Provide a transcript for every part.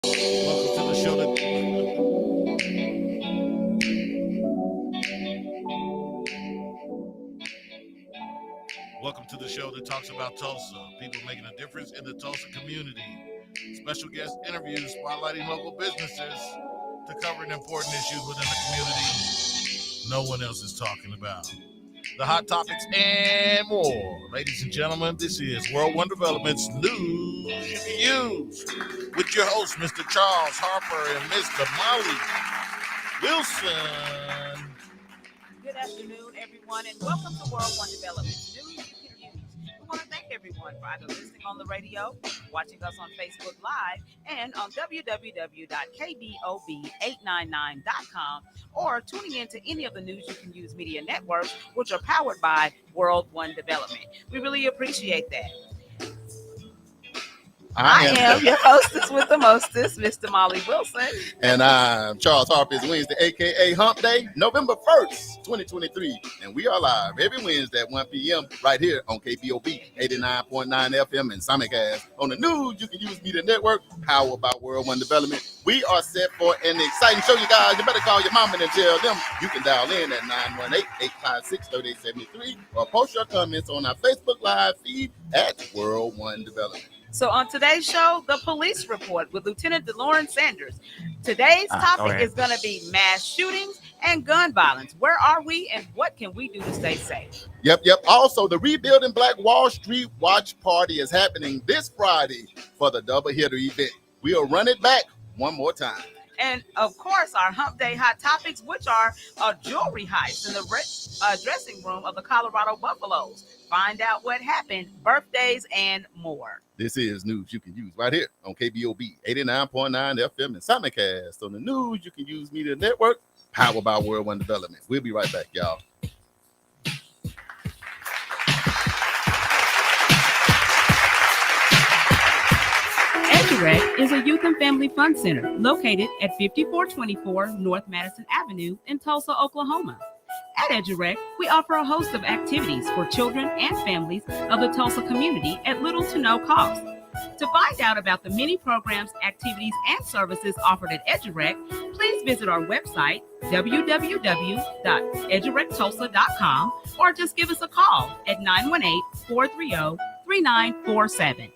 Welcome to the show Welcome to the show that talks about Tulsa, people making a difference in the Tulsa community. Special guest interviews spotlighting local businesses to covering important issues within the community no one else is talking about. The hot topics and more. Ladies and gentlemen, this is World One Development's News You Can Use with your hosts, Mr. Charles Harper and Ms. Damali Wilson. Good afternoon, everyone, and welcome to World One Development News You Can Use. We want to thank everyone for either listening on the radio, watching us on Facebook Live, and on www.KBOB899.com, or tuning in to any of the News You Can Use media networks, which are powered by World One Development. We really appreciate that. I am your hostess with the mostest, Mr. Molly Wilson. And I'm Charles Harper. It's Wednesday, a.k.a. Hump Day, November 1st, 2023. And we are live every Wednesday at 1 p.m. right here on KBOB 89.9 FM and simulcast on the News You Can Use Media Network, powered by World One Development. We are set for an exciting show, you guys. You better call your mama and tell them you can dial in at 918-856-3873 or post your comments on our Facebook Live feed at World One Development. So on today's show, the police report with Lieutenant DeLauren Sanders. Today's topic is going to be mass shootings and gun violence. Where are we and what can we do to stay safe? Yep. Also, the Rebuilding Black Wall Street Watch Party is happening this Friday for the double hitter event. We'll run it back one more time. And, of course, our Hump Day hot topics, which are a jewelry heist in the dressing room of the Colorado Buffaloes. Find out what happened, birthdays, and more. This is News You Can Use right here on KBOB 89.9 FM and simulcast on the News You Can Use Media Network, powered by World One Development. We'll be right back, y'all. EduRec is a youth and family fun center located at 5424 North Madison Avenue in Tulsa, Oklahoma. At EduRec, we offer a host of activities for children and families of the Tulsa community at little to no cost. To find out about the many programs, activities, and services offered at EduRec, please visit our website, www.edurectulsa.com, or just give us a call at 918-430-3947.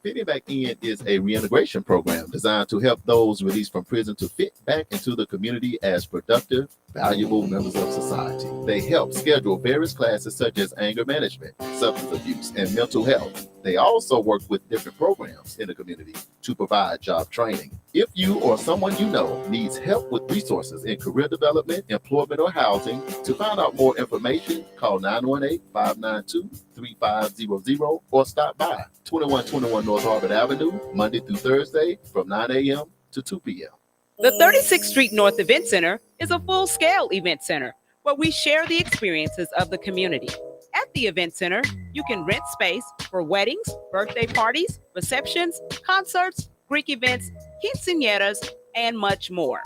Fitting Back In is a reintegration program designed to help those released from prison to fit back into the community as productive, valuable members of society. They help schedule various classes such as anger management, substance abuse, and mental health. They also work with different programs in the community to provide job training. If you or someone you know needs help with resources in career development, employment, or housing, to find out more information, call 918-592-3500 or stop by 2121 North Harvard Avenue, Monday through Thursday from 9 a.m. to 2 p.m. The 36th Street North Event Center is a full-scale event center where we share the experiences of the community. At the event center, you can rent space for weddings, birthday parties, receptions, concerts, Greek events, quinceañeras, and much more.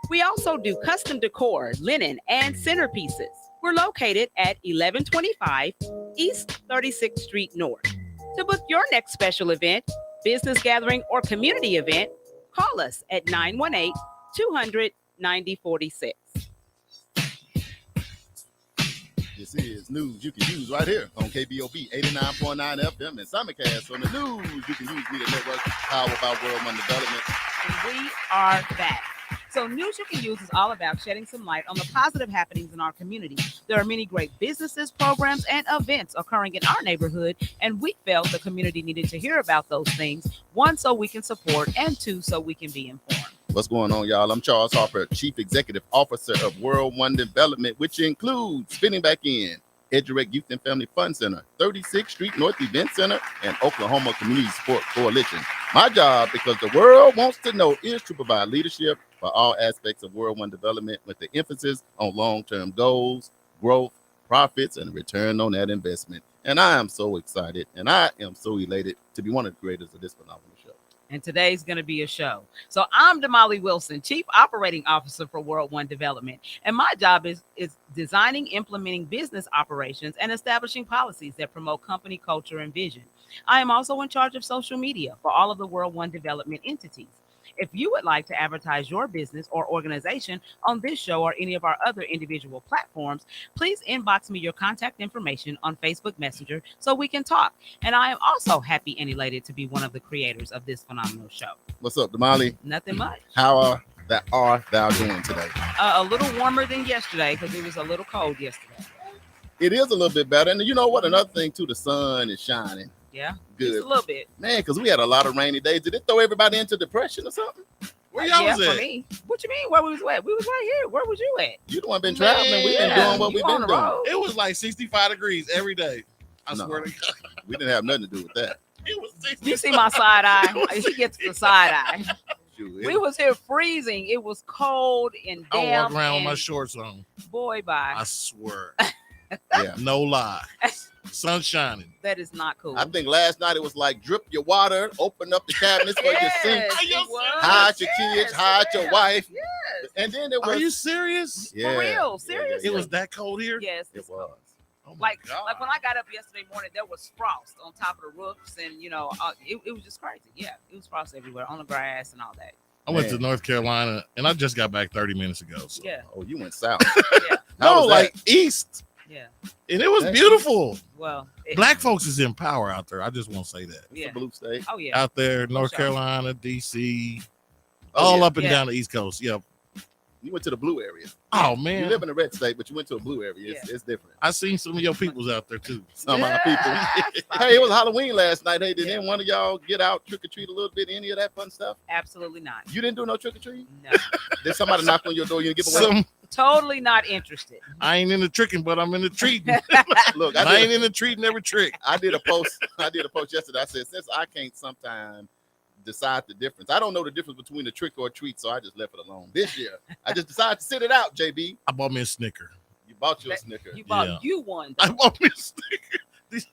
We also do custom decor, linen, and centerpieces. We're located at 1125 East 36th Street North. To book your next special event, business gathering, or community event, call us at 918-200-9046. This is News You Can Use right here on KBOB 89.9 FM and simulcast on the News You Can Use Media Network, powered by World One Development. And we are back. So News You Can Use is all about shedding some light on the positive happenings in our community. There are many great businesses, programs, and events occurring in our neighborhood, and we felt the community needed to hear about those things, one, so we can support, and two, so we can be informed. What's going on, y'all? I'm Charles Harper, Chief Executive Officer of World One Development, which includes Fitting Back In, EduRec Youth and Family Fun Center, 36th Street North Event Center, and Oklahoma Community Support Coalition. My job, because the world wants to know, is to provide leadership for all aspects of World One Development with the emphasis on long-term goals, growth, profits, and return on that investment. And I am so excited and I am so elated to be one of the creators of this phenomenal show. And today's going to be a show. So I'm Damali Wilson, Chief Operating Officer for World One Development. And my job is designing, implementing business operations, and establishing policies that promote company culture and vision. I am also in charge of social media for all of the World One Development entities. If you would like to advertise your business or organization on this show or any of our other individual platforms, please inbox me your contact information on Facebook Messenger so we can talk. And I am also happy and elated to be one of the creators of this phenomenal show. What's up, Damali? Nothing much. How are thou doing today? A little warmer than yesterday because it was a little cold yesterday. It is a little bit better. And you know what? Another thing, too, the sun is shining. Yeah, Good. just a little bit. Man, because we had a lot of rainy days. Did it throw everybody into depression or something? Where y'all was for at? me. What you mean? Where we was at? We was right here. Where was you at? You the one been traveling. We've been doing what you we've on been the doing. road. It was like 65 degrees every day. I No. swear to God. We didn't have nothing to do with that. It was 65. You see my side eye? He gets the side eye. Shoot, We was here freezing. It was cold and I damp. walk around with my and shorts on. boy, bye. I swear. yeah. No lie. Sun shining. That is not cool. I think last night it was like drip your water, open up the cabinets for your sink, Yes, Are you it was. hide your kids, Yes, hide your yeah. wife, Yes. and then it was. Are you serious? Yeah, For real? yeah, Seriously? It was that cold here? Yes. It it's was. Oh my Like God. when I got up yesterday morning, there was frost on top of the roofs, and it was just crazy. Yeah, it was frost everywhere on the grass and all that. I went to Man. North Carolina and I just got back 30 minutes ago. So. Yeah, Oh, you went south. yeah, How No, was like that? east. yeah. And it was That's- beautiful. Well, Black folks is in power out there. I just want to say that. It's Yeah. a blue state. Oh yeah. Out there, North sure. Carolina, DC, Oh, all yeah. up and Yeah. down the East Coast. Yeah. You went to the blue area. Oh, You man. live in a red state, but you went to a blue area. It's different. I seen some of your peoples out there too. Some of our people. Stop Hey, it was Halloween last night. Hey, did Yeah. any one of y'all get out trick or treat a little bit? Any of that fun stuff? Absolutely not. You didn't do no trick or treat? No. Did somebody knock on your door? You didn't give away? Totally not interested. I ain't in the tricking, but I'm in the treating. Look, I ain't in the treating every trick. I did a post. I did a post yesterday. I said, since I can't sometimes decide the difference, I don't know the difference between a trick or a treat, so I just left it alone. This year, I just decided to sit it out. JB, I bought me a Snicker. you bought you a That- Snicker. You bought Yeah. you one. I though. bought me a Snicker.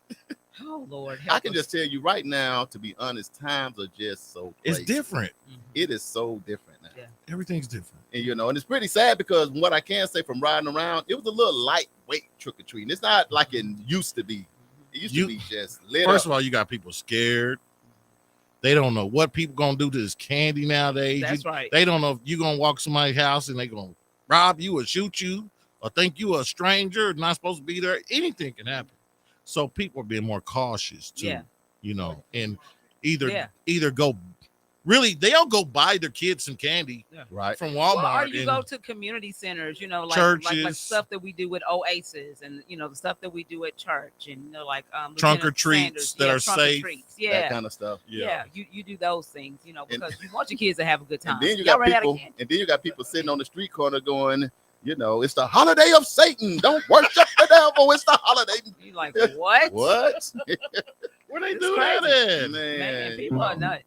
Oh Lord. I help can us. just tell you right now, to be honest, times are just so It's crazy. different. Mhm. It is so different now. Yeah. Everything's different. And and it's pretty sad because what I can say from riding around, it was a little lightweight trick or treating. It's not like it used to be. It used to be just lit First up. of all, you got people scared. They don't know what people gonna do to this candy nowadays. That's right. They don't know if you gonna walk somebody's house and they gonna rob you or shoot you or think you a stranger, not supposed to be there. Anything can happen. So people are being more cautious too. Yeah. And either Yeah. go really they'll go buy their kids some candy Right. from Well, Walmart. or you and go to community centers, like Churches. stuff that we do with Oasis, and the stuff that we do at church, and like Trunk or Lieutenant treats Sanders. that are trunk or safe. treats. That Yeah, kind of stuff. yeah. You do those things, because you want your kids to have a good time. And then you Y'all got ran out of people, candy? and then you got people sitting on the street corner going, it's the holiday of Satan. Don't worship the devil. It's the holiday. You like what? What? Where they It's do that crazy. at? Man, people are nuts.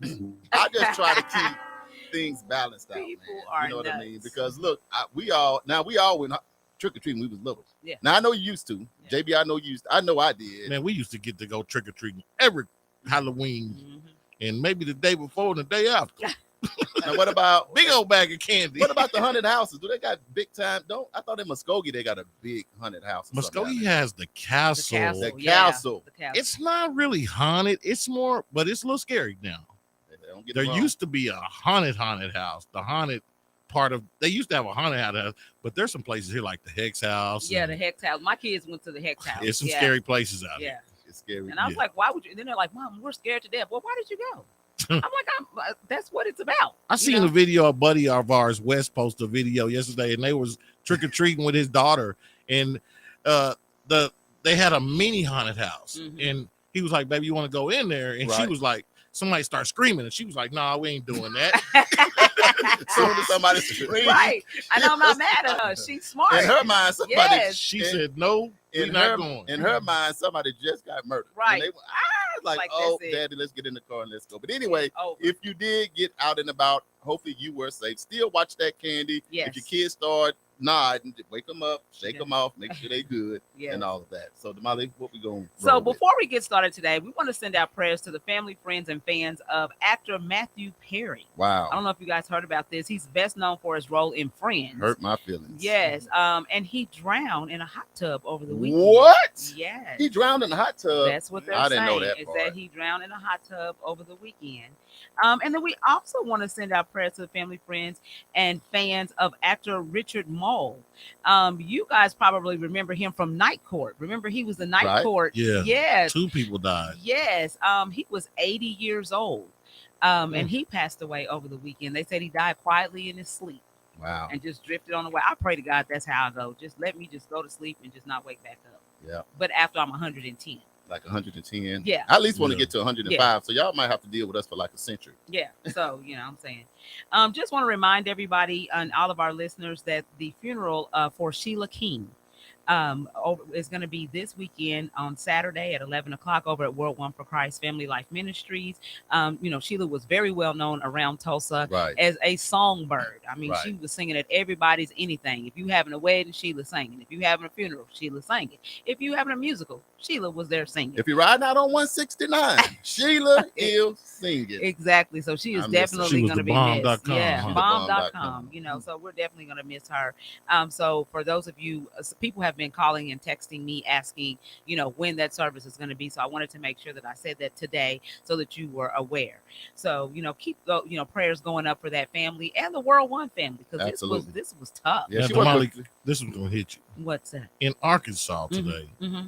I just try to keep things balanced out, People man. are You know what I mean? nuts. Because look, we all went trick or treating when we was little. Yeah. Now I know you used to. Yeah. JB, I know I did. Man, we used to get to go trick or treating every Halloween Mhm. and maybe the day before and the day after. Now what about Big old bag of candy. what about the haunted houses? Do they got big time? I thought in Muskogee they got a big haunted house. or something Muskogee down has the castle. The yeah, castle. the castle. It's not really haunted. It's more, but it's a little scary now. there. Don't get There me wrong. used to be a haunted house. The haunted part of they used to have a haunted house, but there's some places here like the Hex House. Yeah, and the Hex House. My kids went to the Hex House. It's some yeah. scary places out Yeah. It's scary. And I was Yeah. like, why would you? And then they're like, Mom, we're scared to death. Well, why did you go? I'm like, that's what it's about. I you seen know? a video. A buddy of ours, West, posted a video yesterday, and they was trick or treating with his daughter, and they had a mini haunted house, Mhm. and he was like, "Baby, you want to go in there?" And she Right. was like, "Somebody start screaming," and she was like, "No, we ain't doing that." As soon as somebody screams, Right. I know I'm not mad at her. She's smart. in her mind, somebody Yes. She in- said, "No, we're in not her going." in her mind, somebody just got murdered. And Right. they, like, Like, oh, that's it. Daddy, let's get in the car and let's go. But anyway, Oh, if you did get out and about, hopefully you were safe. Still watch that candy. Yes. If your kids start nod and wake them up, shake them off, make sure they good, Yes. and all of that. So, Damali, what we going? So before we get started today, we want to send out prayers to the family, friends, and fans of actor Matthew Perry. Wow, I don't know if you guys heard about this. He's best known for his role in Friends. hurt my feelings. Yes. And he drowned in a hot tub over the weekend. What? Yes. He drowned in the hot tub. That's what they're I saying. didn't know that is part. that he drowned in a hot tub over the weekend. And then we also want to send out prayers to the family, friends, and fans of actor Richard Mole. You guys probably remember him from Night Court. Remember, he was the Night Right. Court. Yeah. Yes. 2 people died. Yes. He was 80 years old. And he passed away over the weekend. They said he died quietly in his sleep Wow. and just drifted on away. I pray to God that's how I go. Just let me just go to sleep and just not wake back up. Yeah. But after I'm 110. Like 110. Yeah. I at least want to Yeah. get to 105. So y'all might have to deal with us for like a century. Yeah. So, I'm saying. Just want to remind everybody and all of our listeners that the funeral for Sheila King is going to be this weekend on Saturday at 11 o'clock over at World One for Christ Family Life Ministries. Sheila was very well known around Tulsa Right. as a songbird. I mean, Right. she was singing at everybody's anything. If you having a wedding, Sheila singing. If you having a funeral, Sheila singing. If you having a musical, Sheila was there singing. If you're riding out on 169, Sheila is singing. Exactly. So she is I miss her. definitely She was going to the be missed. bomb.com, Yeah, huh? bomb.com. So we're definitely going to miss her. So for those of you, people have been calling and texting me asking, when that service is going to be. So I wanted to make sure that I said that today so that you were aware. So, keep prayers going up for that family and the World One family because Absolutely. this was tough. Yeah, Now, she worked Damali, with- this is going to hit you. What's that? In Arkansas today, Mm-hmm.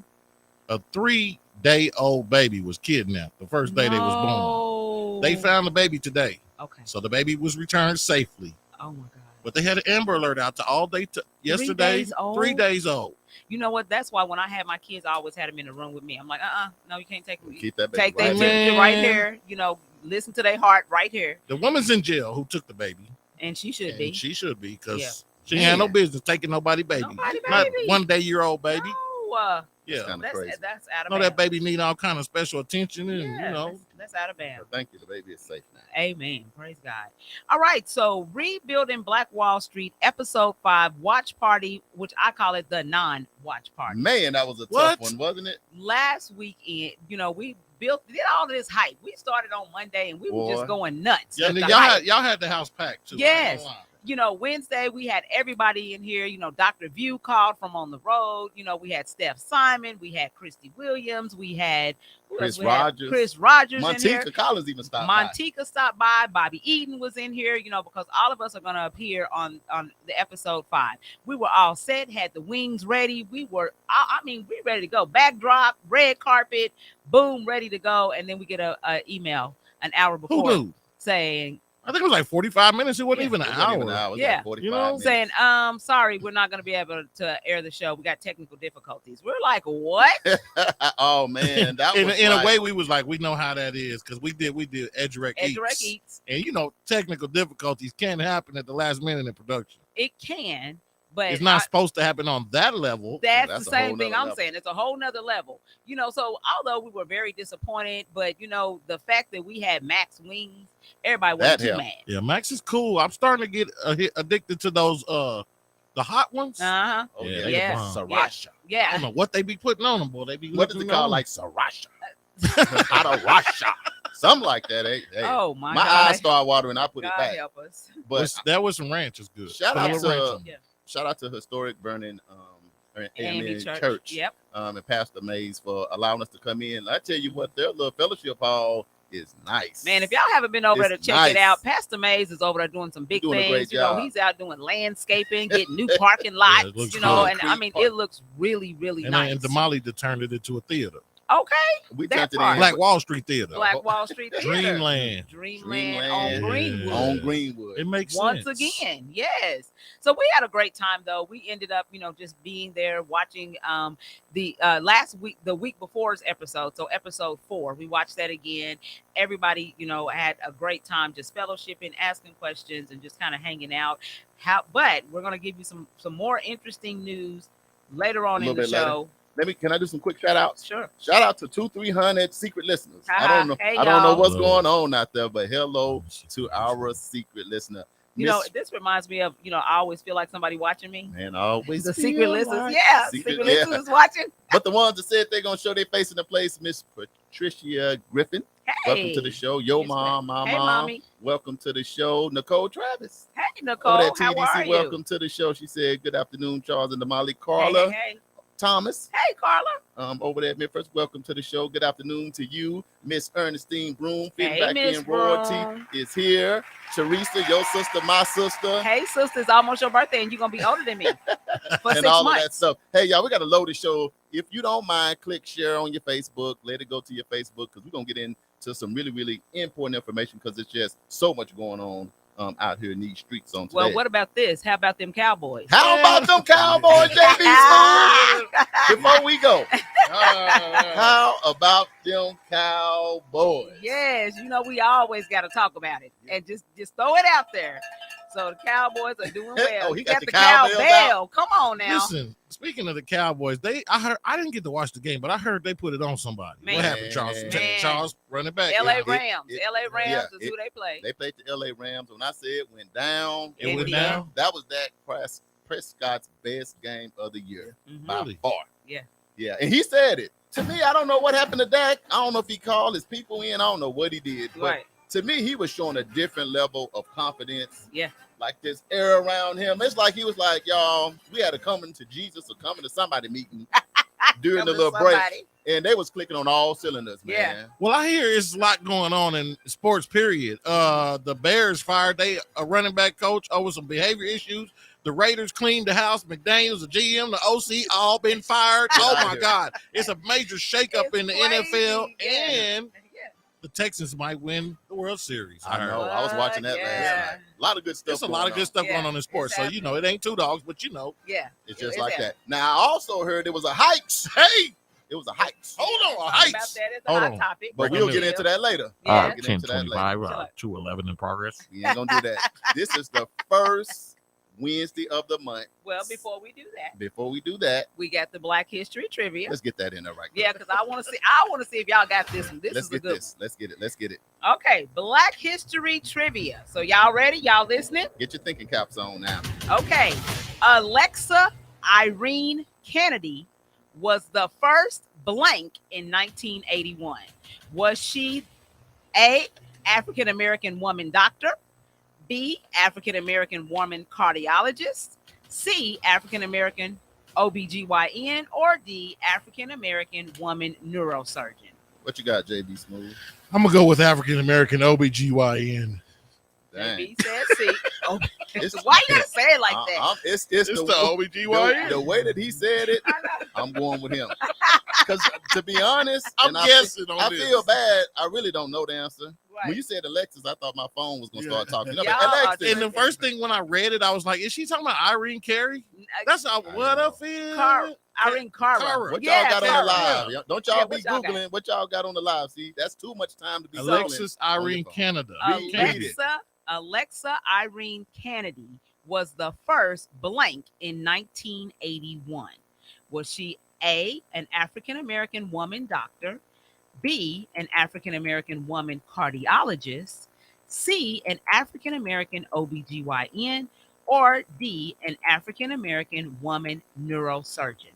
a 3-day-old baby was kidnapped the first day they was born. They found the baby today. Okay. So the baby was returned safely. Oh my God. But they had an Amber Alert out to all day yesterday. 3 days old. You know what? That's why when I had my kids, I always had them in the room with me. I'm like, no, you can't take me. Keep that baby Take their right there. temperature right here. Listen to their heart right here. The woman's in jail who took the baby. And she should And be. she should be because Yeah. she had no business taking nobody baby. Nobody Not baby. 1-day-year-old baby. No, Yeah. Kinda crazy. that's out of know bounds. that baby need all kind of special attention and Yeah, that's out of bounds. But thank you. The baby is safe now. Amen. Praise God. All right. So, Rebuilding Black Wall Street, episode 5, watch party, which I call it the non-watch party. Man, that was a What? tough one, wasn't it? Last weekend, we did all of this hype. We started on Monday and we were Boy. just going nuts. Yeah, with and the y'all hype. had the house packed too. I ain't Yes. gonna lie. Wednesday we had everybody in here. Dr. View called from on the road. We had Steph Simon, we had Christy Williams, we had who else? Chris We had Rogers. Chris Rogers in here. Montika Collins even stopped by. Montika stopped by. Bobby Eden was in here. Because all of us are going to appear on the episode 5. We were all set, had the wings ready. We were, we ready to go. Backdrop, red carpet, boom, ready to go. And then we get a email an hour Who before knew? saying, I think it was like 45 minutes. It wasn't Yeah. even an It wasn't hour. even an hour. It was Yeah. like 45 You know, minutes. saying, sorry, we're not going to be able to air the show. We got technical difficulties. We're like, what? Oh man, that was In like, a way, we was like, we know how that is because we did EdgeRec EdgeRec Eats. Eats. And technical difficulties can happen at the last minute in production. It can, but It's not supposed to happen on that level. That's that's the a whole same thing nother I'm level. saying. It's a whole nother level. So although we were very disappointed, but the fact that we had Max Wings, everybody wasn't That too helped. mad. Yeah, Max is cool. I'm starting to get addicted to those the hot ones. Uh-huh. Oh Yeah, yeah, they Yeah. the bomb. Sriracha. I Yeah. don't know what they be putting on them, boy. They be What is it looking called? on. Like sriracha. Sriracha. Something like that. Hey, Oh my my God. eyes start watering. I put God it back. help us. But That was some ranch is good. Shout Put a out little ranch to on. Yeah. shout out to Historic Vernon AME Church. Yep. And Pastor Mays for allowing us to come in. I tell you what, their little fellowship hall is nice. Man, if y'all haven't been over there to It's check nice. it out, Pastor Mays is over there doing some big Doing a great things. job. He's out doing landscaping, getting new parking lots. it looks And good. I mean, it looks really, really And, nice. and Damali turned it into a theater. Okay. we that turned it part. in Black Wall Street Theater. Black Wall Street Theater. Dreamland. Dreamland on Dreamland. Greenwood. on Greenwood. It makes Once sense. again, yes. So we had a great time though. We ended up, just being there watching the the week before's episode. So episode 4, we watched that again. Everybody, had a great time just fellowshipping, asking questions, and just kind of hanging out. But we're gonna give you some more interesting news later on in the show. Can I do some quick shout outs? Sure. Shout out to 2-300 secret listeners. I don't know. Hey, I don't know y'all. what's Hello. going on out there, but hello to our secret listener. You know, this reminds me of, I always feel like somebody watching me. Man, I always The feel secret listeners. like Secret listeners is watching. But the ones that said they're going to show their face in the place, Miss Patricia Griffin. Hey. Welcome to the show. Yo, Mom, my hey, mom. Mommy. Welcome to the show. Nicole Travis. Hey, Nicole. How are you? Welcome to the show. She said, good afternoon, Charles and Damali. Carla. Hey. Thomas. Hey, Carla. Over there at Memphis. Welcome to the show. Good afternoon to you, Miss Ernestine Broom. Hey, back Miss in. Royalty is here. Teresa, your sister, my sister. Hey, sister, it's almost your birthday, and you're gonna be older than me for and 6 all months. Of that stuff. Hey, y'all, we got to load the show. If you don't mind, click share on your Facebook. Let it go to your Facebook because we're gonna get into some really, really important information because it's just so much going on out here in these streets on today. Well, what about this? How about them Cowboys? How about them Cowboys, JB Smooth? Before we go, how about them Cowboys? Yes, we always got to talk about it and just throw it out there. So the Cowboys are doing well. He got the cowbell. Come on now. Listen, speaking of the Cowboys, I didn't get to watch the game, but I heard they put it on somebody. Man. What happened, Charles? Charles running back. LA Rams. LA Rams is who they play. They played the LA Rams. When I say it went down, it went down. That was Dak Prescott's best game of the year by far. Yeah. And he said it. To me, I don't know what happened to Dak. I don't know if he called his people in. I don't know what he did. But to me, he was showing a different level of confidence. Yeah. Like this air around him. It's like he was like, y'all, we had to come into Jesus or coming to somebody meeting during the little break. And they was clicking on all cylinders, man. Yeah. Well, I hear it's a lot going on in sports, period. The Bears fired a running back coach over some behavior issues. The Raiders cleaned the house. McDaniels, the GM, the OC, all been fired. Oh, my God. It's a major shakeup in the NFL. And the Texans might win the World Series. I know. I was watching that last night. A lot of good stuff. There's a lot of good stuff going on in sports. So, it ain't two dogs, but Yeah. It's just like that. Now, I also heard there was a hikes. Hey, it was a hikes. Hold on, a hikes. About that is a hot topic. But we'll get into that later. 10:25, 2:11 in progress. We ain't gonna do that. This is the first Wednesday of the month. Well, before we do that, we got the Black History trivia. Let's get that in there right quick. Yeah, because I want to see if y'all got this one. This is a good one. Let's get it. Okay, Black History trivia. So y'all ready? Y'all listening? Get your thinking caps on now. Okay. Alexa Irene Kennedy was the first blank in 1981. Was she A, African American woman doctor, B, African American woman cardiologist, C, African American OBGYN, or D, African American woman neurosurgeon? What you got, JB Smooth? I'm going to go with African American OBGYN. JB said C. Why you gotta say it like that? It's the OBGYN. The way that he said it, I'm going with him. Because to be honest, I'm guessing I feel bad. I really don't know the answer. Right. When you said Alexis, I thought my phone was going to start talking. Alexis. And the first thing when I read it, I was like, is she talking about Irene Carey? That's what I feel. Irene Cara. What y'all got on the live? Don't y'all be Googling what y'all got on the live. See, that's too much time to be Alexis Irene Canada. Alexa Irene Kennedy was the first blank in 1981. Was she A, an African American woman doctor, B, an African American woman cardiologist, C, an African American OBGYN, or D, an African American woman neurosurgeon?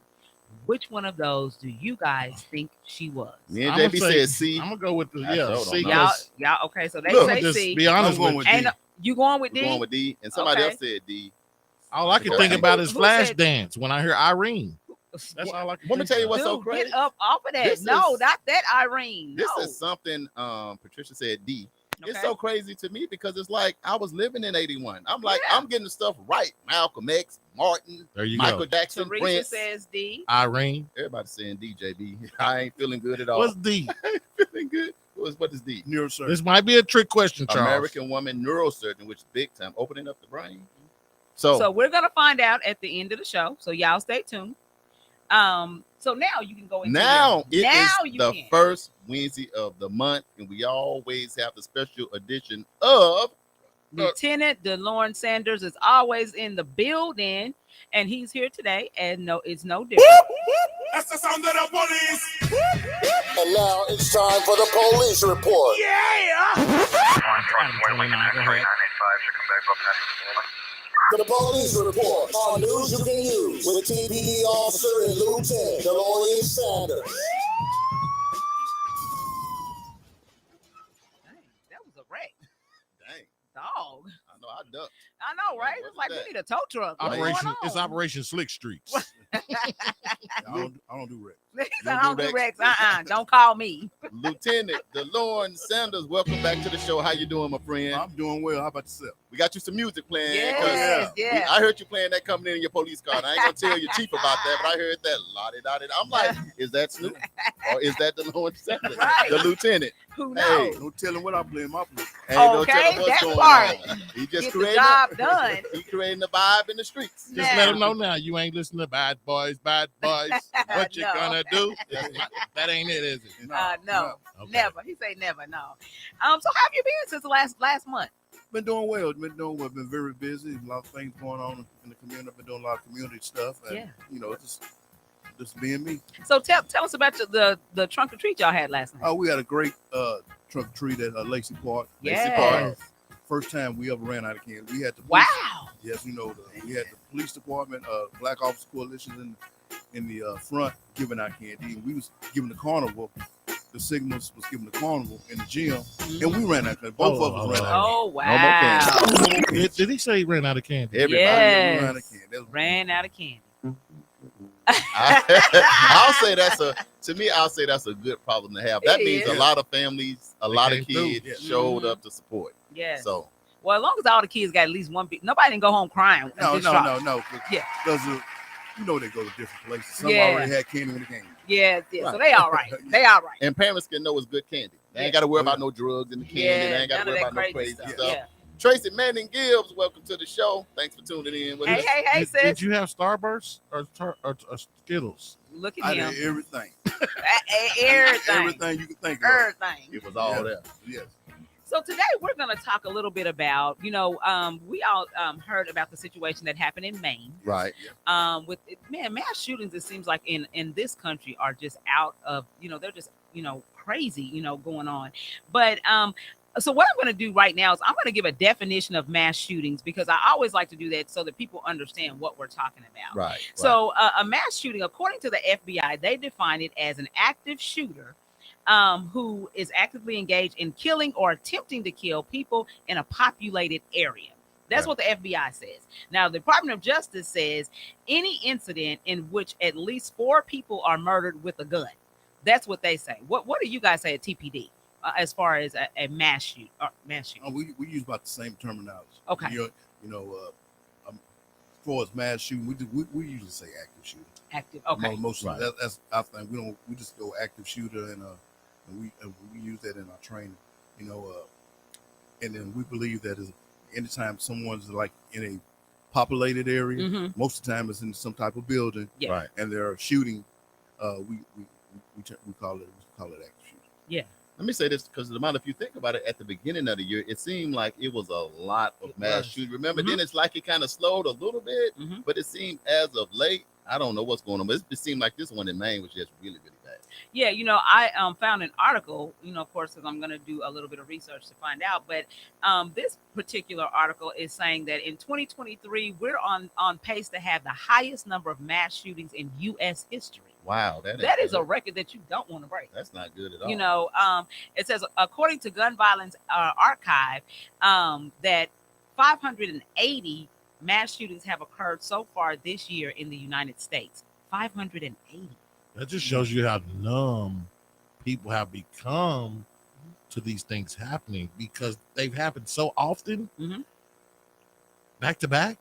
Which one of those do you guys think she was? Me and JB said C. I'm gonna go with the C. Y'all okay? So they say C. Be honest with D. You going with D? Going with D, and somebody else said D. All I can think about is Flashdance when I hear Irene. That's all I can. Let me tell you what's so crazy. Get up off of that. Not that Irene. This is something Patricia said D. Okay. It's so crazy to me because it's like I was living in 81. I'm like, I'm getting the stuff right. Malcolm X, Martin, Michael Jackson, Teresa Prince. Says D. Irene. Everybody's saying D, JB. I ain't feeling good at all. What's D? I ain't feeling good. What is D? Neurosurgeon. This might be a trick question, Charles. American woman neurosurgeon, which is big time, opening up the brain. So we're going to find out at the end of the show. So y'all stay tuned. So now you can go into the first Wednesday of the month, and we always have the special edition of Lieutenant DeLorne Sanders is always in the building, and he's here today, and it's no different. That's the sound of the police. And now it's time for the police report. Yeah. The police report on News You Can Use with TPD Officer and Lieutenant DeLorean Sanders. Dang, that was a wreck. Dang. Dog. I know, I ducked. I know, right? What It's like is we that? need a tow truck. What's going It's on? Operation Slick Streets. I don't do Rex. I don't do Rex. Don't call me. Lieutenant DeLorean Sanders, welcome back to the show. How you doing, my friend? I'm doing well. How about yourself? We got you some music playing. Yes, yeah. I heard you playing that coming in your police car. And I ain't gonna tell your chief about that, but I heard that lottie. I'm like, is that Snoop or is that DeLorean Sanders, Right. the lieutenant? Who Hey, knows? No telling what I play in my place. Hey, don't Okay, tell him what's that going part. on. He just Get the created job done. He creating the vibe in the streets. Just let them know now you ain't listening to Bad Boys. What you No. gonna do? That ain't it, is it? No, Okay. never. He say never. No. So how have you been since the last month? Been doing well. Been very busy. A lot of things going on in the community. I've been doing a lot of community stuff. And, Yeah. just being me. So tell us about the trunk or treat y'all had last night. Oh, we had a great trunk or treat at Lacey Park. Yes. First time we ever ran out of candy. We had the Wow. Yes, we had the police department, Black Officer Coalition in the front giving out candy. And we was giving the carnival. The Signals was giving the carnival in the gym, and we ran out. Both of us ran out. Oh No more wow. candy. Did he say he ran out of candy? Everybody. Yes. Ran out of candy. That was- Ran out of candy. I'll say that's a good problem to have. That It means is. a lot of families, a lot of came through. kids Yeah. showed up to support. Yes. So Well, as long as all the kids got at least one big, nobody didn't go home crying. No. Yeah. Because they go to different places. Some Yeah. already had candy when they came. Yeah. So Right. they all right. They all right. and parents can know it's good candy. They Yeah. ain't got to worry about no drugs in the candy. Yeah. They ain't got None to of worry that about no crazy crazy stuff. stuff. Yeah. Tracy Manning Gibbs, welcome to the show. Thanks for tuning in with us. Hey, Did sis. you have Starburst or Skittles? Look I at did him. everything. Everything. Everything you can think of. Everything. It was all Yeah. there. Yes. So today we're going to talk a little bit about, we all heard about the situation that happened in Maine. Right. With mass shootings, it seems like in this country are just out of, they're just, crazy, going on. But so what I'm going to do right now is I'm going to give a definition of mass shootings because I always like to do that so that people understand what we're talking about. Right. So a mass shooting, according to the FBI, they define it as an active shooter who is actively engaged in killing or attempting to kill people in a populated area. That's what the FBI says. Now, the Department of Justice says any incident in which at least 4 people are murdered with a gun. That's what they say. What do you guys say at TPD as far as a mass shoot or mass shooting? We use about the same terminology. Okay. As far as mass shooting, we usually say active shooter. Active. Okay. Most Right. that's our thing. We just go active shooter and we use that in our training. And then we believe that anytime someone's like in a populated area, Mhm. most of the time it's in some type of building, Yeah. Right. and they're shooting. We call it active shooter. Let me say this because the amount, if you think about it, at the beginning of the year, it seemed like it was a lot of It mass was. shootings. Remember, Mhm. then it's like it kind of slowed a little bit, Mhm. but it seemed as of late, I don't know what's going on, but it seemed like this one in Maine was just really, really bad. Yeah, I found an article, of course, because I'm going to do a little bit of research to find out. But this particular article is saying that in 2023, we're on pace to have the highest number of mass shootings in U.S. history. Wow, that That is a good. record that you don't want to break. That's not good at all. It says, according to Gun Violence Archive, that 580 mass shootings have occurred so far this year in the United States. 580. That just shows you how numb people have become to these things happening because they've happened so often, Mhm. back to back.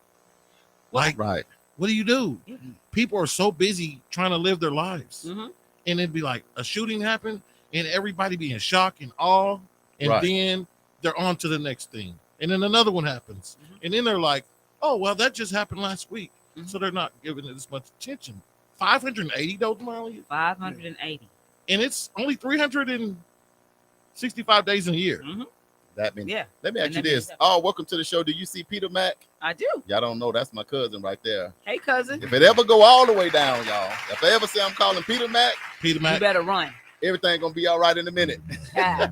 Like, Right. what do you do? Yeah. People are so busy trying to live their lives, Mhm. and it'd be like a shooting happened, and everybody be in shock and awe, and Right. then they're on to the next thing, and then another one happens, and then they're like, "Oh, well, that just happened last week," so they're not giving it as much attention. 580 though, Molly, 580. and it's only 365 days in a year. Mhm. That means. Yeah, Let me ask And you that means this. Oh, welcome to the show. Do you see Peter Mack? I do. Y'all don't know. That's my cousin right there. Hey, cousin, If it ever go all the way down, y'all, if I ever say I'm calling Peter Mack, Peter you Mack, better run. everything gonna be all right in a minute.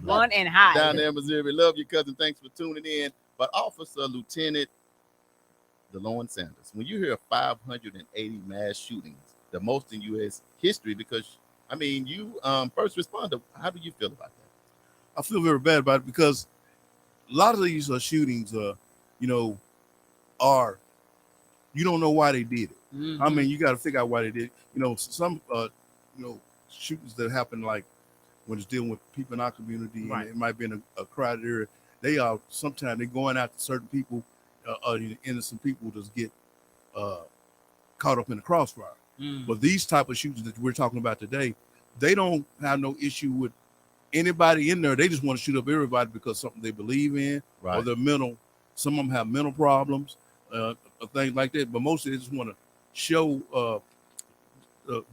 Run and hide. Down there in Missouri. Love you, cousin. Thanks for tuning in. But Officer Lieutenant DeLon Sanders, when you hear 580 mass shootings, the most in U.S. history, because I mean, you first responder, how do you feel about that? I feel very bad about it because a lot of these shootings, are you don't know why they did it. Mhm. I mean, you got to figure out why they did it. Some shootings that happen like when it's dealing with people in our community, Right. and it might be in a crowded area. They are sometimes they're going after certain people, innocent people just get caught up in the crossfire. Mm. But these type of shootings that we're talking about today, they don't have no issue with anybody in there. They just want to shoot up everybody because something they believe in, or Right. they're mental. Some of them have mental problems, things like that. But mostly they just want to show,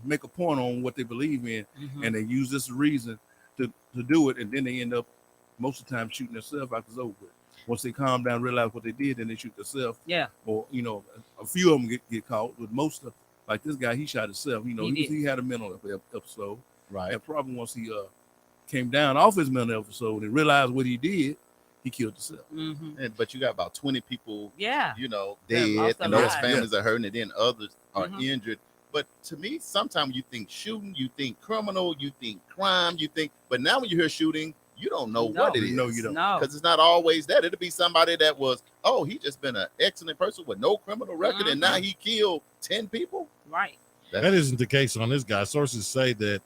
make a point on what they believe in, Mhm. and they use this reason to do it, and then they end up most of the time shooting themselves after it's over with. Once they calm down, realize what they did, then they shoot themselves. Yeah. Or a few of them get caught, but most of, like this guy, he shot himself. He had a mental episode, Right. and probably once he came down off his mental episode and realized what he did, he killed himself. Mhm. But you got about 20 people, Yeah. you know, That dead, lost and their those lives. families are hurting, and then others are Mhm. injured. But to me, sometimes you think shooting, you think criminal, you think crime, but now when you hear shooting, you don't know No. what it is. No, you don't. No. Because it's not always that. It'll be somebody that was, he just been an excellent person with no criminal record, and now he killed 10 people. Right. That isn't the case on this guy. Sources say that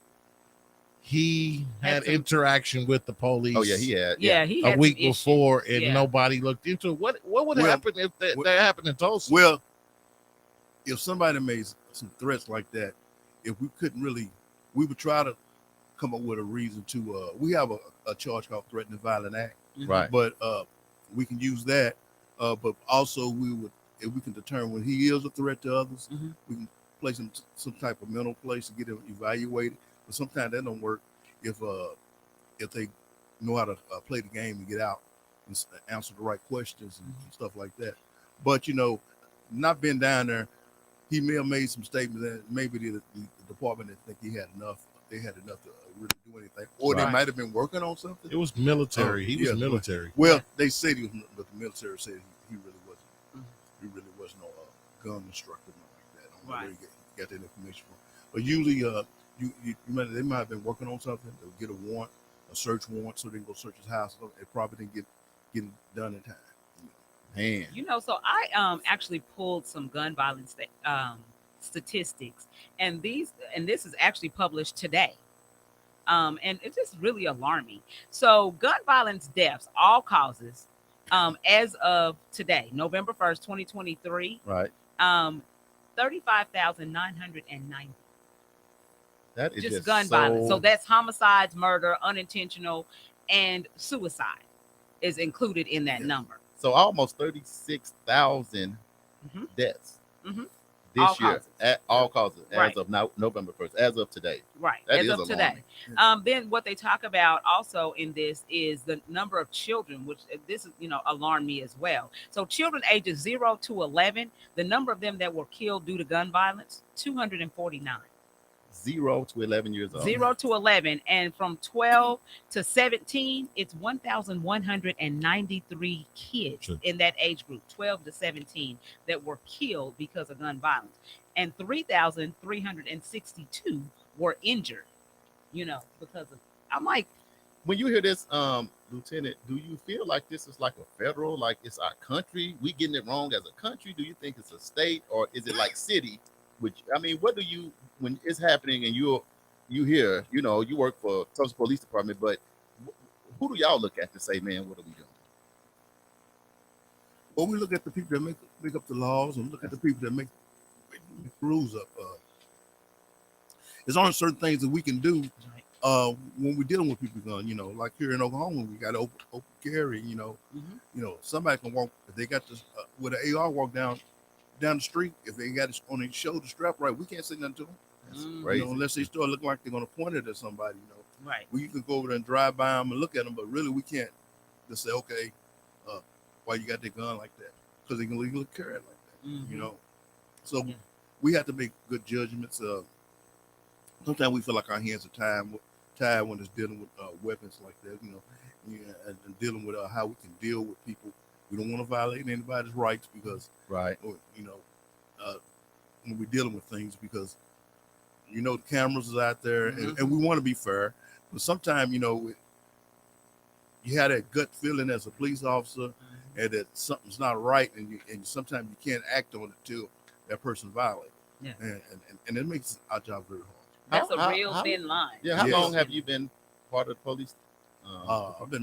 he had some- interaction with the police. Oh yeah, he had. Yeah. He a had week some issues. before, and Yeah. nobody looked into it. What would Well, happen if that happened in Tulsa? Well, if somebody made some threats like that, if we couldn't really, we would try to come up with a reason to. We have a charge called threatening violent act, Right. but we can use that. But also we would, if we can determine when he is a threat to others, Mhm. we can place him some type of mental place to get him evaluated. But sometimes that don't work if they know how to play the game and get out and answer the right questions and stuff like that. But not being down there, he may have made some statements that maybe the department didn't think he had enough. They had enough to really do anything, or they Right. might have been working on something. It was military. He was yeah, military. Well, Yeah. they said he was, but the military said he really wasn't. Mhm. He really was no gun instructor, nothing like that. I don't know Right. where he got that information from. But usually, they might have been working on something. They'll get a warrant, a search warrant, so they can go search his house. It probably didn't get it done in time. Man. So I actually pulled some gun violence statistics, and this is actually published today. And it's just really alarming. So gun violence deaths, all causes, as of today, November 1st, 2023, Right. 35,990. That is Just gun violence. So that's homicides, murder, unintentional, and suicide is included in that Yeah. number. So almost 36,000 Mhm. deaths Mhm. this All year causes. at all causes Right. as of now, November 1st, as of today. Right. That as is of today. alarming. Then what they talk about also in this is the number of children, which this is, alarmed me as well. So children ages 0 to 11, the number of them that were killed due to gun violence, 249. 0 to 11 years old. 0 to 11, and from 12 to 17, it's 1,193 kids Sure. in that age group, 12 to 17, that were killed because of gun violence, and 3,362 were injured. Because of. I'm like, When you hear this, Lieutenant, do you feel like this is like a federal, like it's our country? We getting it wrong as a country? Do you think it's a state, or is it like city? Which, I mean, what do you, when it's happening and you hear, you work for Tulsa Police Department, but who do y'all look at to say, man, what are we doing? Well, we look at the people that make up the laws, and look at the people that make the rules up. There's only certain things that we can do when we're dealing with people gun. Like here in Oklahoma, we got open carry. Somebody can walk if they got this with an AR walk down the street. If they got it on their shoulder strap right, we can't say nothing to them. That's Mhm. crazy. Unless they start looking like they're going to point it at somebody. right. We can go over there and drive by them and look at them, but really we can't just say, okay, why you got that gun like that? Because they can legally carry it like that. Mhm. So Yeah. we have to make good judgments. Sometimes we feel like our hands are tied when it's dealing with weapons like that, and dealing with how we can deal with people We don't want to violate anybody's rights because, Right. you know, when we're dealing with things, because the cameras is out there, and we want to be fair, but sometimes you have that gut feeling as a police officer, and that something's not right, and sometimes you can't act on it till that person violates. Yeah. And it makes our job very hard. That's a real thin line. Yeah. How Yes. long have you been part of the police? I've been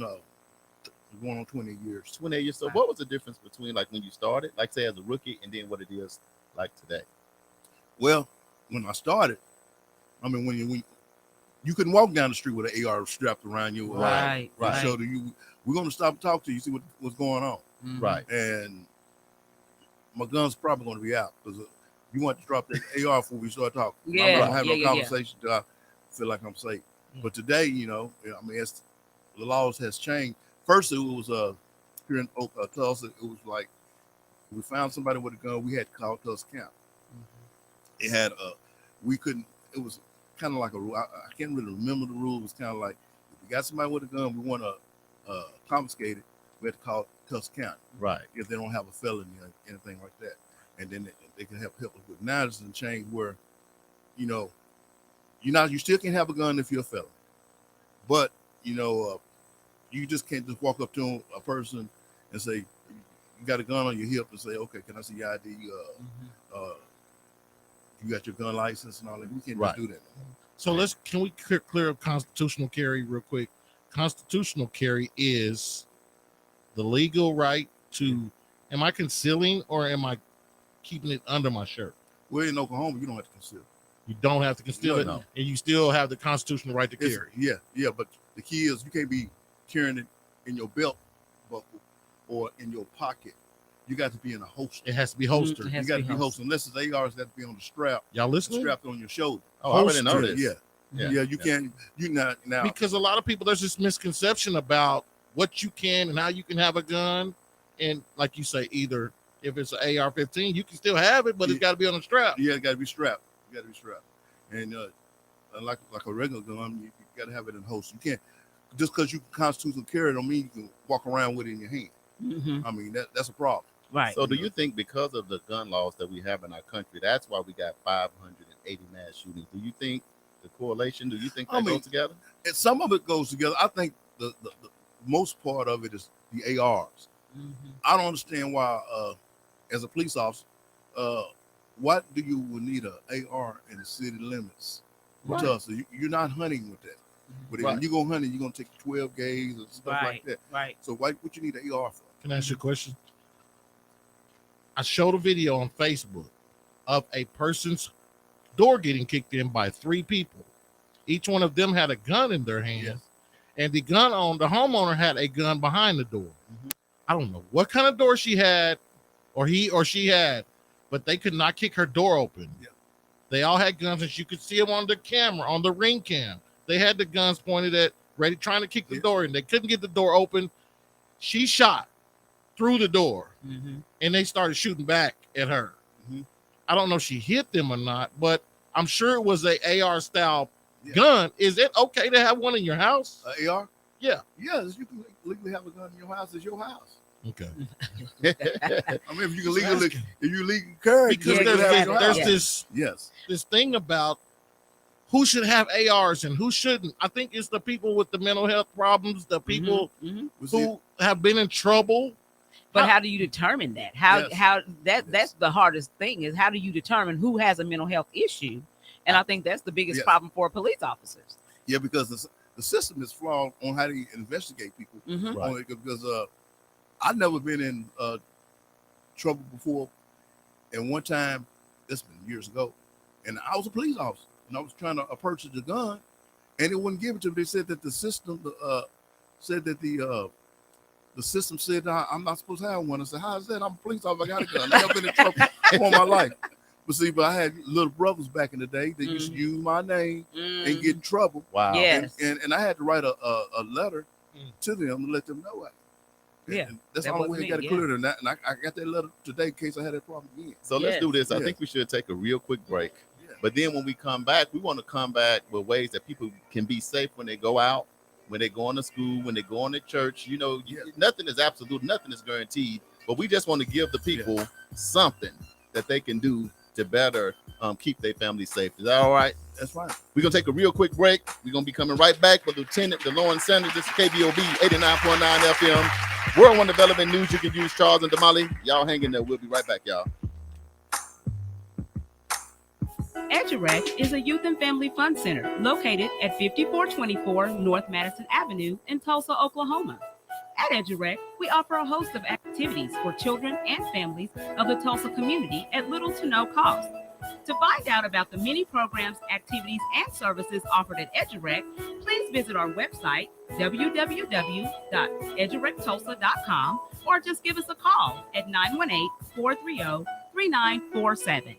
going on 20 years. 28 years. So Wow. what was the difference between like when you started, like say as a rookie, and then what it is like today? Well, when I started, I mean, when you couldn't walk down the street with an AR strapped around your Right. shoulder. We're going to stop and talk to you, see what's going on. Mhm. Right. And my gun's probably going to be out because you want to drop that AR before we start talking. I'm Yeah, not gonna have yeah, no yeah. conversation till I feel like I'm safe. Yeah. But today, I mean, the laws has changed. First, it was here in Tulsa. It was like we found somebody with a gun. We had to call Tulsa County. It had we couldn't. It was kind of like a rule. I can't really remember the rule. It was kind of like if we got somebody with a gun, we want to confiscate it. We had to call Tulsa County Right. if they don't have a felony or anything like that, and then they can help us with. Now it's in change where, you still can't have a gun if you're a felon, but you just can't just walk up to a person and say you got a gun on your hip and say, okay, can I see your ID? You got your gun license and all that. We can't Right. just do that. So can we clear up constitutional carry real quick? Constitutional carry is the legal right to, am I concealing or am I keeping it under my shirt? Well, in Oklahoma, you don't have to conceal. You don't have to conceal it, No. and you still have the constitutional right to It's- carry. Yeah. But the key is you can't be carrying it in your belt buckle or in your pocket. You got to be in a holster. It has to be holstered. It You has got to to be be holstered. Unless it's ARs, that to be on the strap, Y'all listening? strapped on your shoulder. Oh, I already know Holstered, this. Yeah. You can't. You not now. Because a lot of people, there's this misconception about what you can and how you can have a gun, and like you say, either if it's an AR-15, you can still have it, but it's got to be on a strap. Yeah, it got to be strapped. And like a regular gun, you got to have it in a holster. You can't just because you can constitutionally carry it don't mean you can walk around with it in your hand. Mhm. I mean that's a problem. Right. So do you think because of the gun laws that we have in our country, that's why we got 580 mass shootings? Do you think the correlation, do you think that I mean, goes together? And some of it goes together. I think the most part of it is the ARs. Mhm. I don't understand why, as a police officer, what do you would need an AR in the city limits? Right. Tulsa? You're not hunting with that. But Right. when you go hunting, you're gonna take 12 gauge and stuff like Right. that. Right. So what you need an AR for? Can I ask you a question? I showed a video on Facebook of a person's door getting kicked in by 3 people. Each one of them had a gun in their hand, Yes. and the homeowner had a gun behind the door. I don't know what kind of door she had, or he or she had, but they could not kick her door open. Yeah. They all had guns, and you could see them on the camera, on the ring cam. They had the guns pointed at, ready, trying to kick the Yeah. door in. They couldn't get the door open. She shot through the door, Mhm. and they started shooting back at her. Mhm. I don't know if she hit them or not, but I'm sure it was a AR style Yeah. gun. Is it okay to have one in your house? AR? Yeah. Yes, you can legally have a gun in your house. It's your house. Okay. I mean, if you can legally carry, Because Yeah, there's, exactly. there's Yeah. yes. this thing about who should have ARs and who shouldn't. I think it's the people with the mental health problems, the people Mhm. Well, see, who have been in trouble. But how do you determine that? That's Yes. the hardest thing is how do you determine who has a mental health issue? And I think that's the biggest Yes. problem for police officers. yeah, because the system is flawed on how to investigate people. Mhm. Right. On it, because I've never been in trouble before, and one time, this been years ago, and I was a police officer, and I was trying to purchase a gun, and it wouldn't give it to me. They said that the system said that the system said I'm not supposed to have one. I said, how is that? I'm a police officer. I got a gun. I never been in trouble all my life. But I had little brothers back in the day that used to use my name and get in trouble. Wow. Yeah. Yes. And I had to write a letter Mm. to them to let them know it. Yeah, And that's that the only way wasn't I got me, it clear. And I got that letter today in case I had that problem again. So let's Yes. do this. I Yeah. think we should take a real quick break. Yeah. But then when we come back, we want to come back with ways that people can be safe when they go out when they're going to school, when they're going to church. Nothing is absolute, nothing is guaranteed, but we just want to give the people something that they can do to better keep their family safe. Is that all right? That's fine. We're going to take a real quick break. We're going to be coming right back with Lieutenant DeLorean Sanders. This is KBOB 89.9 FM. World One Development News You Can Use. Charles and Damali. Y'all hang in there. We'll be right back, y'all. EduRec is a youth and family fun center located at 5424 North Madison Avenue in Tulsa, Oklahoma. At EduRec, we offer a host of activities for children and families of the Tulsa community at little to no cost. To find out about the many programs, activities, and services offered at EduRec, please visit our website, www.edurectulsa.com, or just give us a call at 918-430-3947.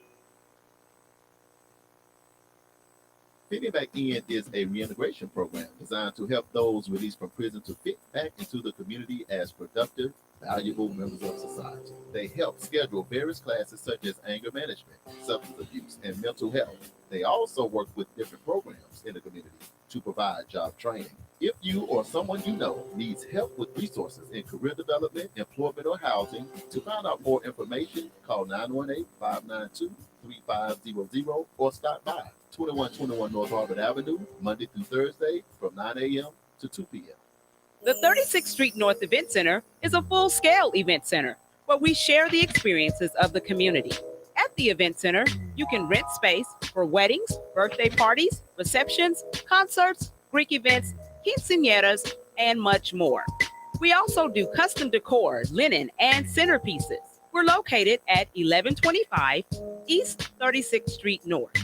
Fitting Back In is a reintegration program designed to help those released from prison to fit back into the community as productive, valuable members of society. They help schedule various classes such as anger management, substance abuse, and mental health. They also work with different programs in the community to provide job training. If you or someone you know needs help with resources in career development, employment, or housing, to find out more information, call 918-592-3500 or stop by 2121 North Harvard Avenue, Monday through Thursday from 9 a.m. to 2 p.m. The 36th Street North Event Center is a full-scale event center where we share the experiences of the community. At the event center, you can rent space for weddings, birthday parties, receptions, concerts, Greek events, quinceañeras, and much more. We also do custom decor, linen, and centerpieces. We're located at 1125 East 36th Street North.